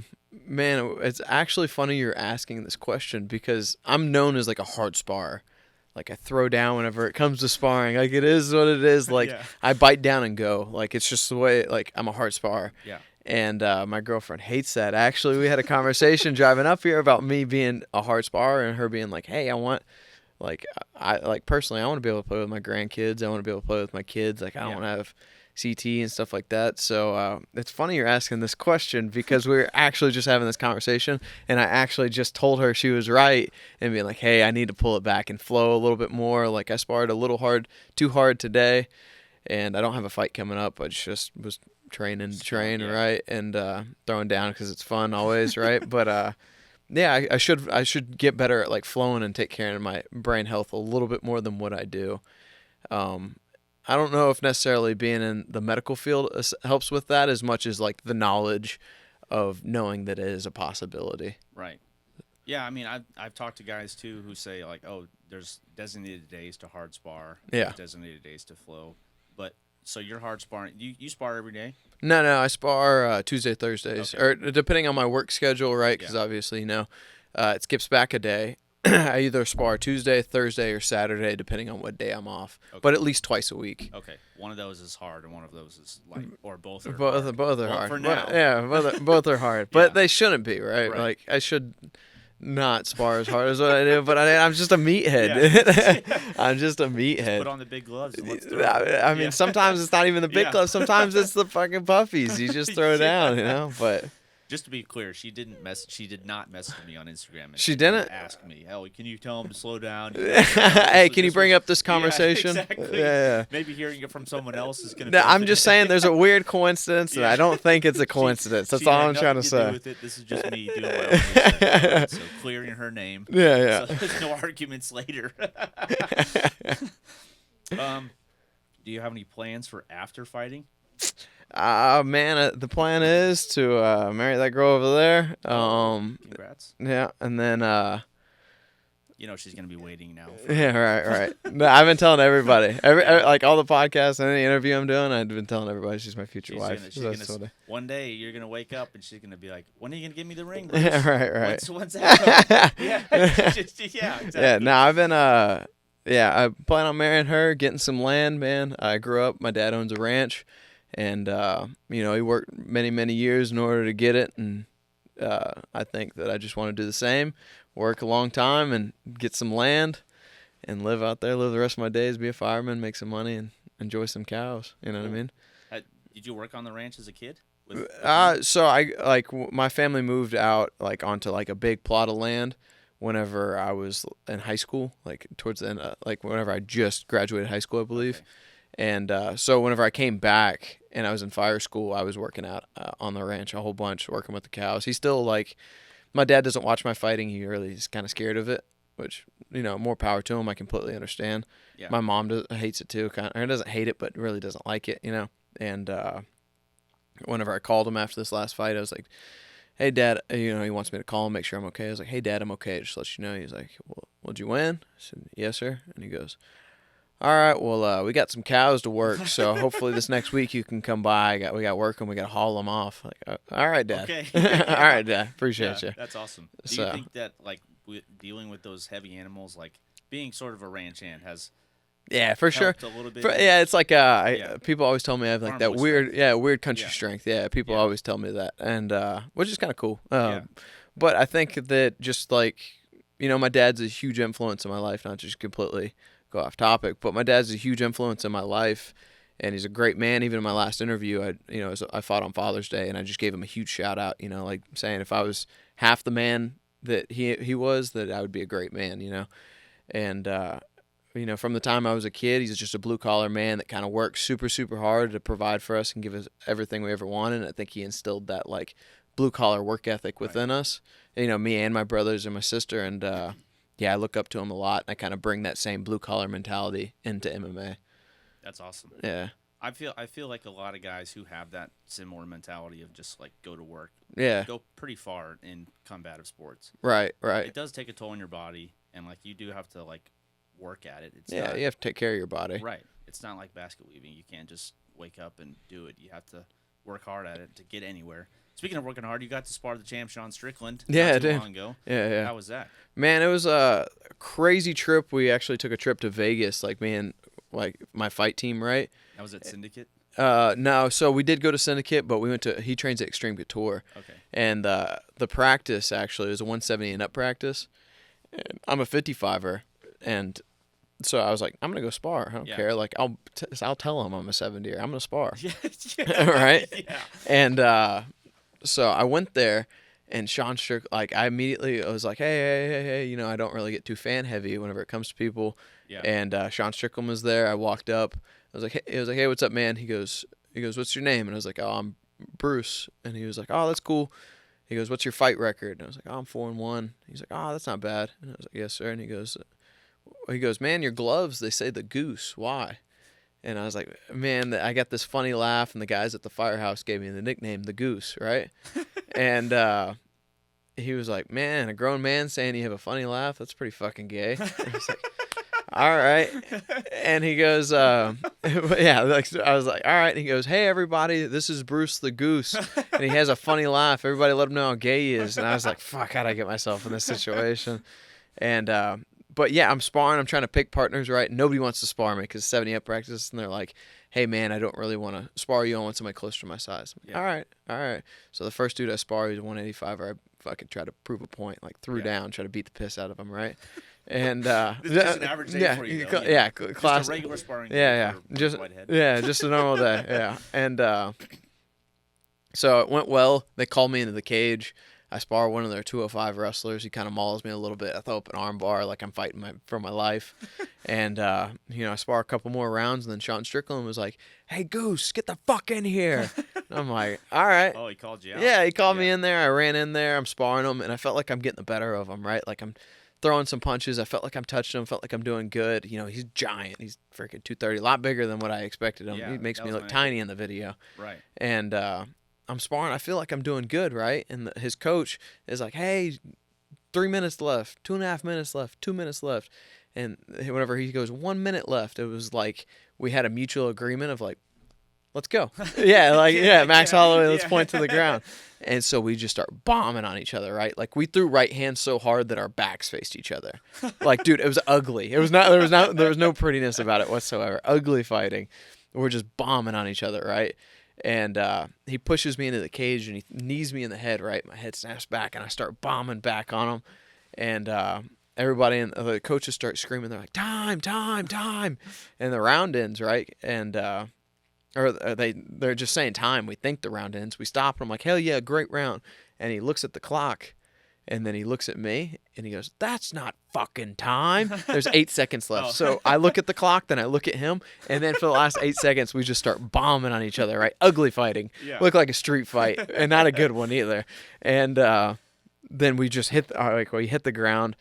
Speaker 3: man, it's actually funny you're asking this question because I'm known as like a hard spar. Like I throw down whenever it comes to sparring. Like it is what it is. Like
Speaker 1: Yeah.
Speaker 3: I bite down and go. Like it's just the way. Like I'm a hard spar.
Speaker 1: Yeah.
Speaker 3: And my girlfriend hates that. Actually, we had a conversation driving up here about me being a hard spar and her being like, "Hey, I want." Personally, I want to be able to play with my grandkids. I want to be able to play with my kids. Like I don't want to have CT and stuff like that. So it's funny you're asking this question because we were actually just having this conversation, and I actually just told her she was right and being like, "Hey, I need to pull it back and flow a little bit more. Like I sparred a little too hard today, and I don't have a fight coming up. I just was training to train, right, and throwing down because it's fun always, right? But yeah, I should get better at like flowing and take care of my brain health a little bit more than what I do. I don't know if necessarily being in the medical field helps with that as much as like the knowledge of knowing that it is a possibility.
Speaker 1: Right. Yeah, I mean, I've talked to guys too who say like, oh, there's designated days to hard spar,
Speaker 3: Yeah.
Speaker 1: designated days to flow. But so you're hard sparring. You spar every day?
Speaker 3: No, I spar Tuesday, Thursdays,
Speaker 1: Okay.
Speaker 3: or depending on my work schedule, right? Because obviously, it skips back a day. I either spar Tuesday, Thursday, or Saturday, depending on what day I'm off.
Speaker 1: Okay.
Speaker 3: But at least twice a week.
Speaker 1: Okay, one of those is hard, and one of those is light, or both are
Speaker 3: Both
Speaker 1: hard.
Speaker 3: are
Speaker 1: Well,
Speaker 3: hard.
Speaker 1: for now.
Speaker 3: Both are hard. But
Speaker 1: Yeah.
Speaker 3: they shouldn't be, right?
Speaker 1: Right.
Speaker 3: Like I should not spar as hard as what I do, but I'm just a meathead.
Speaker 1: Yeah.
Speaker 3: I'm just a meathead.
Speaker 1: Put on the big gloves and let's throw.
Speaker 3: I mean,
Speaker 1: Yeah.
Speaker 3: sometimes it's not even the big
Speaker 1: Yeah.
Speaker 3: gloves. Sometimes it's the fucking puffies. You just throw down, But
Speaker 1: Just to be clear, she did not message me on Instagram. And
Speaker 3: She didn't?
Speaker 1: ask me, "Oh, can you tell him to slow down?"
Speaker 3: Hey, can you bring up this conversation?
Speaker 1: Yeah, exactly.
Speaker 3: Yeah.
Speaker 1: Maybe hearing it from someone else is gonna.
Speaker 3: No, I'm
Speaker 1: benefit
Speaker 3: just
Speaker 1: it.
Speaker 3: saying there's a weird coincidence, and
Speaker 1: Yeah.
Speaker 3: I don't think it's a coincidence. That's
Speaker 1: She
Speaker 3: all
Speaker 1: had
Speaker 3: I'm trying to
Speaker 1: nothing
Speaker 3: say.
Speaker 1: do with it. This is just me doing my own research. So clearing her name.
Speaker 3: Yeah.
Speaker 1: So there's no arguments later. Do you have any plans for after fighting?
Speaker 3: Man, the plan is to marry that girl over there.
Speaker 1: Congrats.
Speaker 3: Yeah, and then
Speaker 1: She's gonna be waiting now.
Speaker 3: yeah, right. No, I've been telling everybody, like all the podcasts and any interview I'm doing, I've been telling everybody she's my future wife.
Speaker 1: One day you're gonna wake up and she's gonna be like, "When are you gonna give me the ring?" Bruce?
Speaker 3: Yeah, right.
Speaker 1: When's that? Yeah, exactly.
Speaker 3: Yeah, no, I've been I plan on marrying her, getting some land, man. I grew up, my dad owns a ranch, and he worked many years in order to get it, and I think that I just want to do the same, work a long time and get some land and live out there, live the rest of my days, be a fireman, make some money, and enjoy some cows. You know what I mean?
Speaker 1: Did you work on the ranch as a kid?
Speaker 3: So my family moved out like onto like a big plot of land whenever I was in high school, like towards the end, like whenever I just graduated high school, I believe. Okay. And so whenever I came back and I was in fire school, I was working out on the ranch a whole bunch, working with the cows. He's still like, my dad doesn't watch my fighting. He really is kind of scared of it. which, more power to him. I completely understand.
Speaker 1: Yeah.
Speaker 3: My mom hates it too. Or doesn't hate it, but really doesn't like it, And whenever I called him after this last fight, I was like, hey, Dad, he wants me to call him, make sure I'm okay. I was like, hey, Dad, I'm okay. Just to let you know. He's like, well, did you win? I said, yes, sir. And he goes, all right, well, we got some cows to work, so hopefully this next week you can come by. We got work and we got to haul them off. Like, all right, Dad.
Speaker 1: Okay.
Speaker 3: All right, Dad. Appreciate you.
Speaker 1: That's awesome. Do
Speaker 3: So-
Speaker 1: you think that, like, dealing with those heavy animals, like being sort of a ranch hand, has
Speaker 3: Yeah, for sure.
Speaker 1: helped a little bit?
Speaker 3: It's like
Speaker 1: Yeah.
Speaker 3: people always tell me I have like
Speaker 1: Farm
Speaker 3: that
Speaker 1: boy
Speaker 3: weird country
Speaker 1: Yeah.
Speaker 3: strength. Yeah, people
Speaker 1: Yeah.
Speaker 3: always tell me that, and which is kind of cool.
Speaker 1: Yeah.
Speaker 3: But I think that just like my dad's a huge influence in my life. Not just completely go off topic, but my dad's a huge influence in my life, and he's a great man. Even in my last interview, I fought on Father's Day, and I just gave him a huge shout out. Like saying if I was half the man that he was, that I would be a great man. And from the time I was a kid, he's just a blue collar man that kind of works super, super hard to provide for us and give us everything we ever wanted. And I think he instilled that like blue collar work ethic within us. Me and my brothers and my sister. And I look up to him a lot. And I kind of bring that same blue collar mentality into MMA.
Speaker 1: That's awesome.
Speaker 3: Yeah.
Speaker 1: I feel like a lot of guys who have that similar mentality of just like go to work,
Speaker 3: Yeah.
Speaker 1: go pretty far in combative sports.
Speaker 3: Right.
Speaker 1: It does take a toll on your body, and like you do have to like work at it. It's
Speaker 3: You have to take care of your body.
Speaker 1: right. It's not like basket weaving. You can't just wake up and do it. You have to work hard at it to get anywhere. Speaking of working hard, you got to spar the champ Sean Strickland
Speaker 3: Yeah, I
Speaker 1: not too
Speaker 3: did.
Speaker 1: long ago.
Speaker 3: Yeah.
Speaker 1: How was that?
Speaker 3: Man, it was a crazy trip. We actually took a trip to Vegas, like me and like my fight team, right?
Speaker 1: That was at Syndicate?
Speaker 3: No, so we did go to Syndicate, but he trains at Extreme Couture.
Speaker 1: Okay.
Speaker 3: And the practice actually was a 170 and up practice. And I'm a 55er, and so I was like, I'm gonna go spar. I don't
Speaker 1: Yeah.
Speaker 3: care. Like I'll tell him I'm a 70er. I'm gonna spar.
Speaker 1: Yeah.
Speaker 3: Right?
Speaker 1: Yeah.
Speaker 3: And so I went there, and Sean Strickland, like I was like, hey, I don't really get too fan heavy whenever it comes to people.
Speaker 1: Yeah.
Speaker 3: And Sean Strickland was there. I walked up. I was like, hey, what's up, man? He goes, what's your name? And I was like, oh, I'm Bruce. And he was like, oh, that's cool. He goes, what's your fight record? And I was like, oh, I'm 4-1. He's like, oh, that's not bad. And I was like, yes, sir. And he goes, man, your gloves, they say the goose. Why? And I was like, man, I got this funny laugh, and the guys at the firehouse gave me the nickname, the goose, right? And he was like, man, a grown man saying you have a funny laugh, that's pretty fucking gay. I was like, all right. And he goes, I was like, all right. And he goes, hey, everybody, this is Bruce the Goose. And he has a funny laugh. Everybody let him know how gay he is. And I was like, fuck, how'd I get myself in this situation? And, but yeah, I'm sparring. I'm trying to pick partners, right? Nobody wants to spar me because 70 up practice. And they're like, hey, man, I don't really want to spar you. I want somebody closer to my size. I'm like, all right. So the first dude I spar, he was 185. I fucking tried to prove a point, like threw down, try to beat the piss out of him, right? And
Speaker 1: This is just an average day for you, though.
Speaker 3: Class,
Speaker 1: just a regular sparring
Speaker 3: yeah,
Speaker 1: day for
Speaker 3: just
Speaker 1: Whitehead.
Speaker 3: just a normal day, yeah. And so it went well. They called me into the cage. I spar one of their 205 wrestlers. He kind of mauls me a little bit. I throw up an arm bar like I'm fighting for my life. And, I spar a couple more rounds, and then Sean Strickland was like, hey, Goose, get the fuck in here. And I'm like, all right.
Speaker 1: Oh, he called you out.
Speaker 3: Yeah, he called me in there. I ran in there. I'm sparring him, and I felt like I'm getting the better of him, right? Like I'm throwing some punches. I felt like I'm touching him. Felt like I'm doing good. He's giant. He's freaking 230, a lot bigger than what I expected him.
Speaker 1: Yeah,
Speaker 3: He makes
Speaker 1: that
Speaker 3: me
Speaker 1: was
Speaker 3: look
Speaker 1: my
Speaker 3: tiny in the video.
Speaker 1: Right.
Speaker 3: And I'm sparring. I feel like I'm doing good, right? And his coach is like, hey, 3 minutes left, 2.5 minutes left, 2 minutes left. And whenever he goes 1 minute left, it was like we had a mutual agreement of like, let's go. Max Holloway, let's point to the ground. And so we just start bombing on each other, right? Like we threw right hands so hard that our backs faced each other. Like, dude, it was ugly. There was no prettiness about it whatsoever. Ugly fighting. We're just bombing on each other, right? And he pushes me into the cage and he knees me in the head, right? My head snaps back and I start bombing back on him. And everybody and the coaches start screaming. They're like, time. And the round ends, right? And they're just saying time. We think the round ends. We stop and I'm like, hell yeah, great round. And he looks at the clock and then he looks at me and he goes, that's not fucking time. There's 8 seconds left.
Speaker 1: Oh.
Speaker 3: So I look at the clock, then I look at him, and then for the last 8 seconds, we just start bombing on each other, right? Ugly fighting.
Speaker 1: Yeah.
Speaker 3: Looked like a street fight and not a good one either. And then we just hit the ground.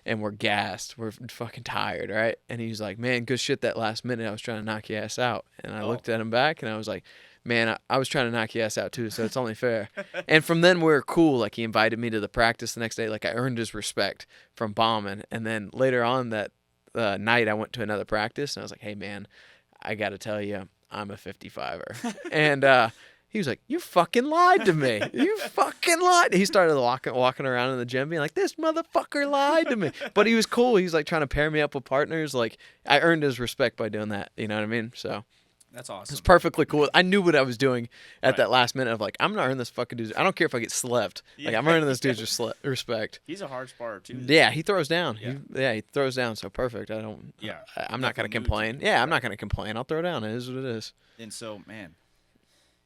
Speaker 3: and we're gassed. We're fucking tired, right? And he's like, man, good shit that last minute. I was trying to knock your ass out. And I looked at him back, and I was like, man, I was trying to knock your ass out too, so it's only fair. And from then we were cool. Like, he invited me to the practice the next day. Like, I earned his respect from bombing. And then later on that night, I went to another practice, and I was like, hey, man, I got to tell you, I'm a 55er. And he was like, you fucking lied to me. You fucking lied. He started walking around in the gym being like, this motherfucker lied to me. But he was cool. He's like trying to pair me up with partners. Like, I earned his respect by doing that. You know what I mean? So
Speaker 1: That's awesome.
Speaker 3: it's perfectly cool. I knew what I was doing at that last minute of like, I'm not earning this fucking dude. I don't care if I get slept. Like, I'm earning this dude's respect.
Speaker 1: He's a hard sparrer too.
Speaker 3: Yeah, he throws down.
Speaker 1: Yeah.
Speaker 3: He throws down. So perfect. I'm not going to complain. Yeah, I'm not going to complain. I'll throw down. It is what it is.
Speaker 1: And so, man,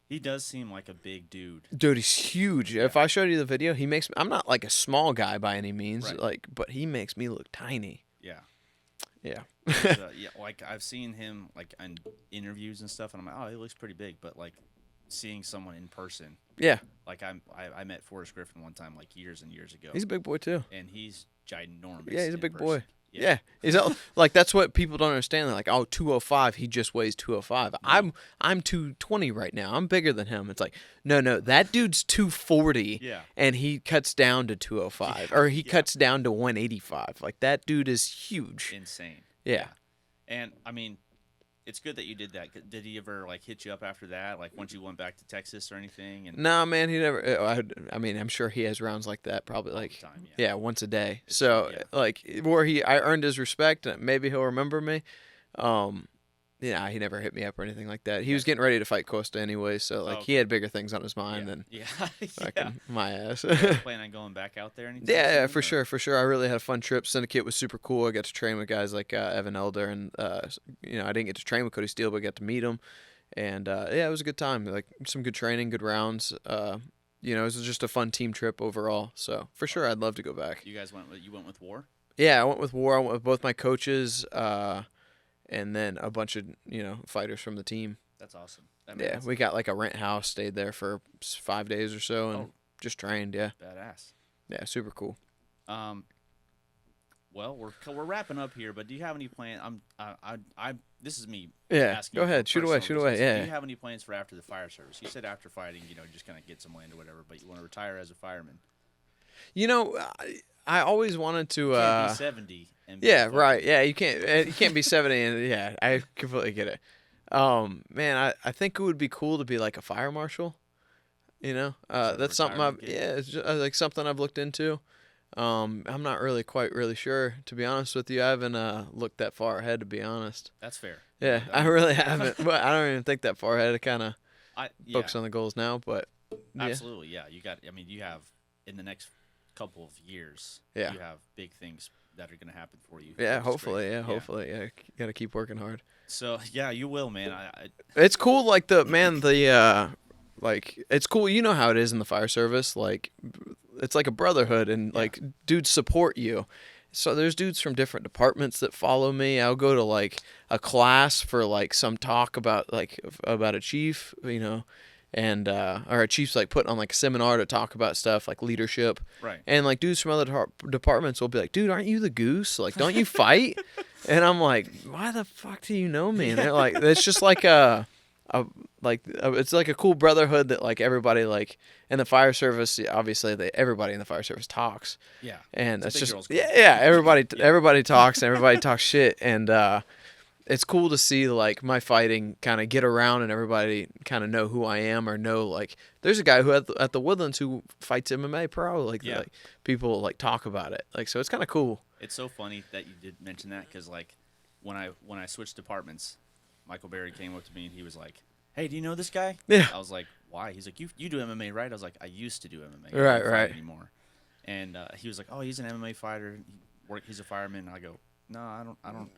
Speaker 1: he does seem like a big dude.
Speaker 3: Dude, he's huge. Yeah. If I showed you the video, I'm not like a small guy by any means, but he makes me look tiny.
Speaker 1: Yeah.
Speaker 3: Yeah.
Speaker 1: Yeah, like I've seen him like in interviews and stuff, and I'm like, oh, he looks pretty big. But like seeing someone in person,
Speaker 3: yeah.
Speaker 1: Like I met Forrest Griffin one time, like years and years ago.
Speaker 3: He's a big boy too.
Speaker 1: And he's ginormous.
Speaker 3: Yeah, he's a big
Speaker 1: person.
Speaker 3: boy. Yeah. He's like, that's what people don't understand. They're like, oh, 205, he just weighs 205. I'm 220 right now. I'm bigger than him. It's like, no, that dude's 240.
Speaker 1: Yeah.
Speaker 3: And he cuts down to 205 or he cuts down to 185. Like, that dude is huge.
Speaker 1: Insane.
Speaker 3: Yeah.
Speaker 1: And I mean, it's good that you did that. Did he ever like hit you up after that? Like once you went back to Texas or anything? And
Speaker 3: no, man, he never. I mean, I'm sure he has rounds like that. Probably like
Speaker 1: time,
Speaker 3: yeah, once a day. So like where I earned his respect. Maybe he'll remember me. Yeah, he never hit me up or anything like that. He was getting ready to fight Costa anyway, so like he had bigger things on his mind than fucking my ass.
Speaker 1: Plan on going back out there anytime
Speaker 3: Yeah,
Speaker 1: soon,
Speaker 3: for sure. I really had a fun trip. Syndicate was super cool. I got to train with guys like Evan Elder, and I didn't get to train with Cody Steele, but I got to meet him, and it was a good time. Like some good training, good rounds. It was just a fun team trip overall. So for sure, I'd love to go back.
Speaker 1: You went with War?
Speaker 3: Yeah, I went with War. I went with both my coaches. And then a bunch of, fighters from the team.
Speaker 1: That's awesome.
Speaker 3: We got like a rent house, stayed there for 5 days or so, and just trained, yeah.
Speaker 1: Badass.
Speaker 3: Yeah, super cool.
Speaker 1: Well, we're wrapping up here, but do you have any plans? This is me.
Speaker 3: Yeah,
Speaker 1: asking
Speaker 3: go ahead. Shoot away. Yeah.
Speaker 1: Do you have any plans for after the fire service? You said after fighting, just kind of get some land or whatever, but you want to retire as a fireman.
Speaker 3: I always wanted to.
Speaker 1: You can't be 70.
Speaker 3: Yeah, right. Yeah, you can't be 70, and yeah, I completely get it. Man, I think it would be cool to be like a fire marshal. That's something it's just, like something I've looked into. I'm not quite really sure, to be honest with you. I haven't looked that far ahead, to be honest.
Speaker 1: That's fair.
Speaker 3: Yeah, I really haven't. But I don't even think that far ahead. I kind of focus on the goals now, but
Speaker 1: absolutely, yeah. You have in the next couple of years, you have big things that are going to happen for you.
Speaker 3: Yeah, hopefully. Hopefully. Yeah, you got to keep working hard.
Speaker 1: So, yeah, you will, man.
Speaker 3: It's cool, like, it's cool. You know how it is in the fire service. Like, it's like a brotherhood, and, like, dudes support you. So there's dudes from different departments that follow me. I'll go to, like, a class for, like, some talk about a chief, and or a chief's like putting on like a seminar to talk about stuff like leadership,
Speaker 1: right?
Speaker 3: And like dudes from other departments will be like, dude, aren't you the goose? Like, don't you fight? And I'm like, why the fuck do you know me? And they're like, it's just like it's like a cool brotherhood that like everybody like in the fire service. Obviously, everybody in the fire service talks.
Speaker 1: Yeah,
Speaker 3: and it's just everybody talks and everybody talks shit, and it's cool to see like my fighting kind of get around and everybody kind of know who I am, or know like there's a guy who at the Woodlands who fights MMA pro. Like people like talk about it. Like, so it's kind of cool.
Speaker 1: It's so funny that you did mention that, because like when I switched departments, Michael Berry came up to me and he was like, "Hey, do you know this guy?"
Speaker 3: Yeah.
Speaker 1: I was like, "Why?" He's like, "You do MMA, right?" I was like, "I used to do MMA.
Speaker 3: Right,
Speaker 1: I don't
Speaker 3: right.
Speaker 1: fight anymore." And he was like, "Oh, he's an MMA fighter. He's a fireman." And I go, "No, I don't."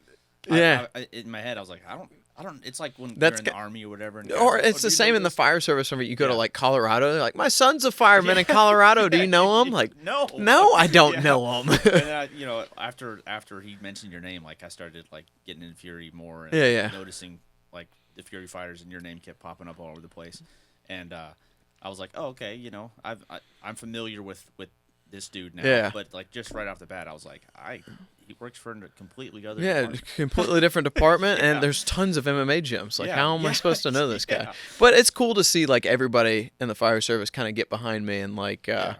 Speaker 3: Yeah.
Speaker 1: In my head, I was like, I don't. It's like when
Speaker 3: That's
Speaker 1: you're in the army or whatever. And
Speaker 3: or
Speaker 1: like,
Speaker 3: it's the same in the fire service. Whenever you go to like Colorado, they're like, my son's a fireman in Colorado. Do you know him? Like, no, I don't know him.
Speaker 1: And then after he mentioned your name, like I started like getting in Fury more. And noticing like the Fury fighters and your name kept popping up all over the place, and I was like, oh, okay, I'm familiar with this dude now.
Speaker 3: Yeah.
Speaker 1: But like just right off the bat, I was like, he works for a completely other
Speaker 3: Yeah,
Speaker 1: department.
Speaker 3: completely different department,
Speaker 1: Yeah.
Speaker 3: and there's tons of MMA gyms. Like,
Speaker 1: Yeah,
Speaker 3: how am I
Speaker 1: yeah,
Speaker 3: supposed to know this guy?
Speaker 1: yeah.
Speaker 3: But it's cool to see like everybody in the fire service kind of get behind me and like
Speaker 1: Yeah.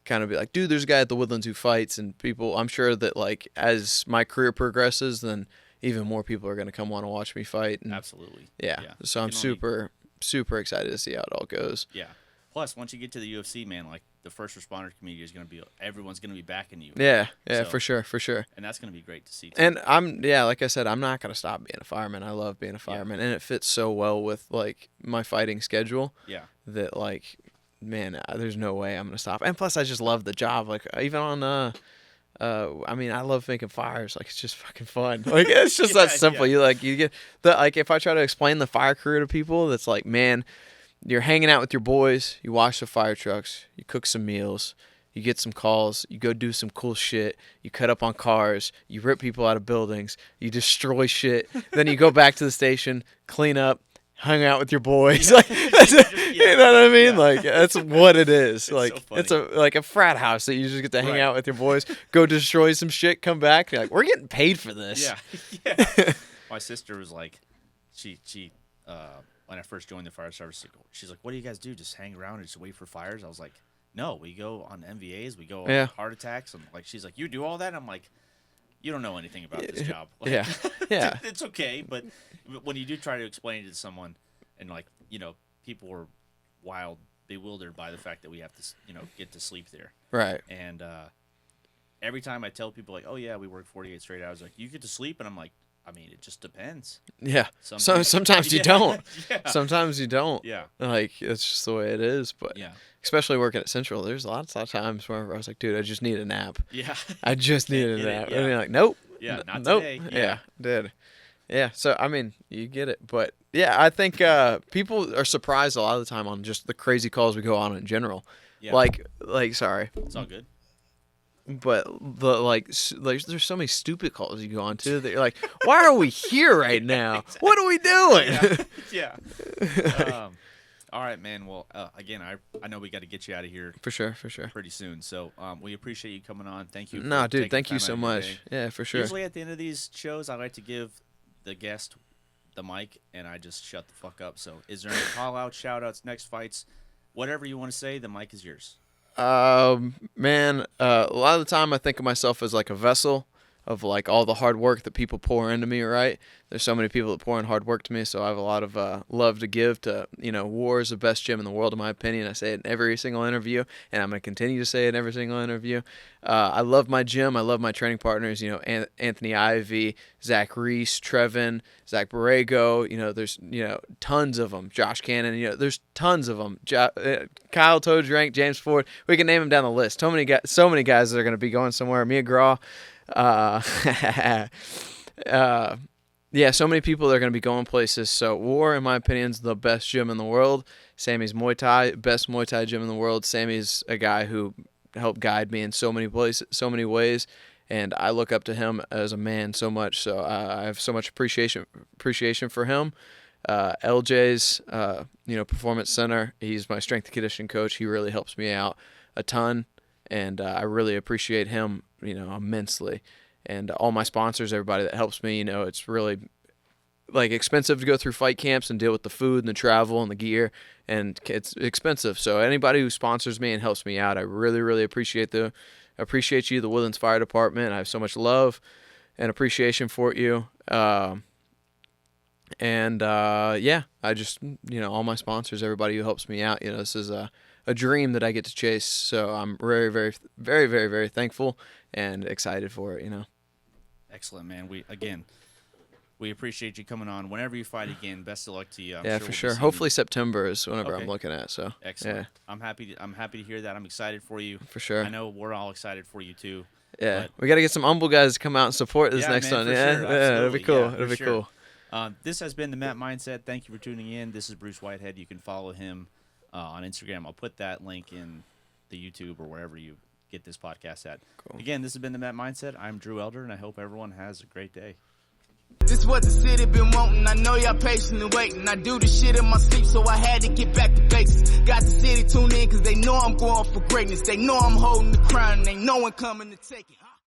Speaker 3: kind of be like, dude, there's a guy at the Woodlands who fights, and people. I'm sure that like as my career progresses, then even more people are gonna come want to watch me fight. And,
Speaker 1: Absolutely.
Speaker 3: yeah.
Speaker 1: Yeah.
Speaker 3: So I'm
Speaker 1: You can only-
Speaker 3: super excited to see how it all goes.
Speaker 1: Yeah. Plus, once you get to the UFC, man, like the first responder community is going to be, everyone's going to be backing you.
Speaker 3: Yeah,
Speaker 1: So-
Speaker 3: for sure.
Speaker 1: And that's going to be great to see. Too.
Speaker 3: And like I said, I'm not gonna stop being a fireman. I love being a fireman, and it fits so well with like my fighting schedule
Speaker 1: Yeah.
Speaker 3: that like, man, there's no way I'm gonna stop. And plus, I just love the job. Like even on I mean, I love making fires. Like it's just fucking fun. Like it's just that simple.
Speaker 1: Yeah.
Speaker 3: You get the like if I try to explain the fire career to people, that's like, man, you're hanging out with your boys, you wash the fire trucks, you cook some meals, you get some calls, you go do some cool shit, you cut up on cars, you rip people out of buildings, you destroy shit, then you go back to the station, clean up, hang out with your boys. Like you know what I mean?
Speaker 1: Yeah.
Speaker 3: Like that's what it is. Like
Speaker 1: so
Speaker 3: it's
Speaker 1: funny.
Speaker 3: like a frat house that you just get to hang
Speaker 1: Right.
Speaker 3: out with your boys, go destroy some shit, come back, you're like, we're getting paid for this.
Speaker 1: Yeah. Yeah. My sister was like, she when I first joined the fire service, she's like, "What do you guys do? Just hang around and just wait for fires?" I was like, "No, we go on MVAs, we go on
Speaker 3: Yeah.
Speaker 1: heart attacks." And like, she's like, "You do all that?" And I'm like, "You don't know anything about this job." Like,
Speaker 3: Yeah. Yeah.
Speaker 1: it's okay, but when you do try to explain it to someone, and like, people were bewildered by the fact that we have to, get to sleep there.
Speaker 3: Right.
Speaker 1: And every time I tell people like, "Oh yeah, we work 48 straight hours," like, "You get to sleep," and I'm like, I mean, it just depends.
Speaker 3: Yeah.
Speaker 1: Sometimes-
Speaker 3: Sometimes you
Speaker 1: Yeah.
Speaker 3: don't.
Speaker 1: Yeah.
Speaker 3: Sometimes you don't.
Speaker 1: Yeah.
Speaker 3: Like it's just the way it is. But
Speaker 1: Yeah.
Speaker 3: especially working at Central, there's lots of times where I was like, dude, I just need a nap.
Speaker 1: Yeah.
Speaker 3: I just need a
Speaker 1: get it,
Speaker 3: nap.
Speaker 1: yeah.
Speaker 3: And you're like, nope.
Speaker 1: Yeah, not
Speaker 3: nope.
Speaker 1: today.
Speaker 3: Yeah.
Speaker 1: Yeah.
Speaker 3: Did. Yeah. So I mean, you get it. But yeah, I think people are surprised a lot of the time on just the crazy calls we go on in general.
Speaker 1: Yeah.
Speaker 3: Like sorry.
Speaker 1: It's all good.
Speaker 3: But there's so many stupid calls you go on to that you're like, why are we here right now? What are we doing?
Speaker 1: Yeah. All right, man. Well, again, I know we got to get you out of here
Speaker 3: For sure.
Speaker 1: pretty soon. So we appreciate you coming on. Thank you.
Speaker 3: No,
Speaker 1: for
Speaker 3: dude,
Speaker 1: taking
Speaker 3: thank you
Speaker 1: time
Speaker 3: so
Speaker 1: out of your
Speaker 3: much.
Speaker 1: day.
Speaker 3: Yeah, for sure.
Speaker 1: Usually at the end of these shows, I like to give the guest the mic, and I just shut the fuck up. So is there any call-outs, shout-outs, next fights, whatever you want to say, the mic is yours.
Speaker 3: Man, a lot of the time I think of myself as like a vessel of like all the hard work that people pour into me, right? There's so many people that pour in hard work to me, so I have a lot of love to give to, War is the best gym in the world, in my opinion. I say it in every single interview, and I'm going to continue to say it in every single interview. I love my gym. I love my training partners, Anthony Ivy, Zach Reese, Trevin, Zach Borrego. There's, tons of them. Josh Cannon, there's tons of them. Kyle Todrank, James Ford. We can name them down the list. So many guys that are going to be going somewhere. Mia Graw. Yeah, so many people that are going to be going places. So War, in my opinion, is the best gym in the world. Sammy's Muay Thai, best Muay Thai gym in the world. Sammy's a guy who helped guide me in so many places, so many ways, and I look up to him as a man so much. So I have so much appreciation for him. LJ's, Performance Center. He's my strength and conditioning coach. He really helps me out a ton, and I really appreciate him, immensely. And all my sponsors, everybody that helps me, it's really like expensive to go through fight camps and deal with the food and the travel and the gear, and it's expensive. So anybody who sponsors me and helps me out, I really, really appreciate you, the Woodlands Fire Department. I have so much love and appreciation for you. Yeah, I just, all my sponsors, everybody who helps me out, this is a dream that I get to chase. So I'm very, very, very, very, very thankful and excited for it,
Speaker 1: Excellent, man. We appreciate you coming on. Whenever you fight again, best of luck to you. I'm
Speaker 3: Yeah,
Speaker 1: sure
Speaker 3: for
Speaker 1: we'll be
Speaker 3: sure.
Speaker 1: seeing
Speaker 3: Hopefully
Speaker 1: you.
Speaker 3: September is whenever
Speaker 1: Okay.
Speaker 3: I'm looking at. So
Speaker 1: Excellent.
Speaker 3: yeah,
Speaker 1: I'm happy to hear that. I'm excited for you.
Speaker 3: for sure.
Speaker 1: I know we're all excited for you too.
Speaker 3: Yeah,
Speaker 1: but-
Speaker 3: we got to get some humble guys to come out and support this
Speaker 1: Yeah,
Speaker 3: next
Speaker 1: man,
Speaker 3: one.
Speaker 1: for
Speaker 3: Yeah,
Speaker 1: sure.
Speaker 3: yeah, it'll be
Speaker 1: Absolutely.
Speaker 3: cool.
Speaker 1: Yeah, for
Speaker 3: it'll be
Speaker 1: sure.
Speaker 3: cool.
Speaker 1: This has been the Matt Mindset. Thank you for tuning in. This is Bruce Whitehead. You can follow him on Instagram. I'll put that link in the YouTube or wherever you get this podcast at.
Speaker 3: Cool.
Speaker 1: Again, this has been the Matt Mindset. I'm Drew Elder, and I hope everyone has a great day.
Speaker 4: This what the city been wanting. I know y'all patiently waiting. I do the shit in my sleep, so I had to get back to basics. Got the city tuned in, cause they know I'm going for greatness. They know I'm holding the crown, and they know I'm coming to take it.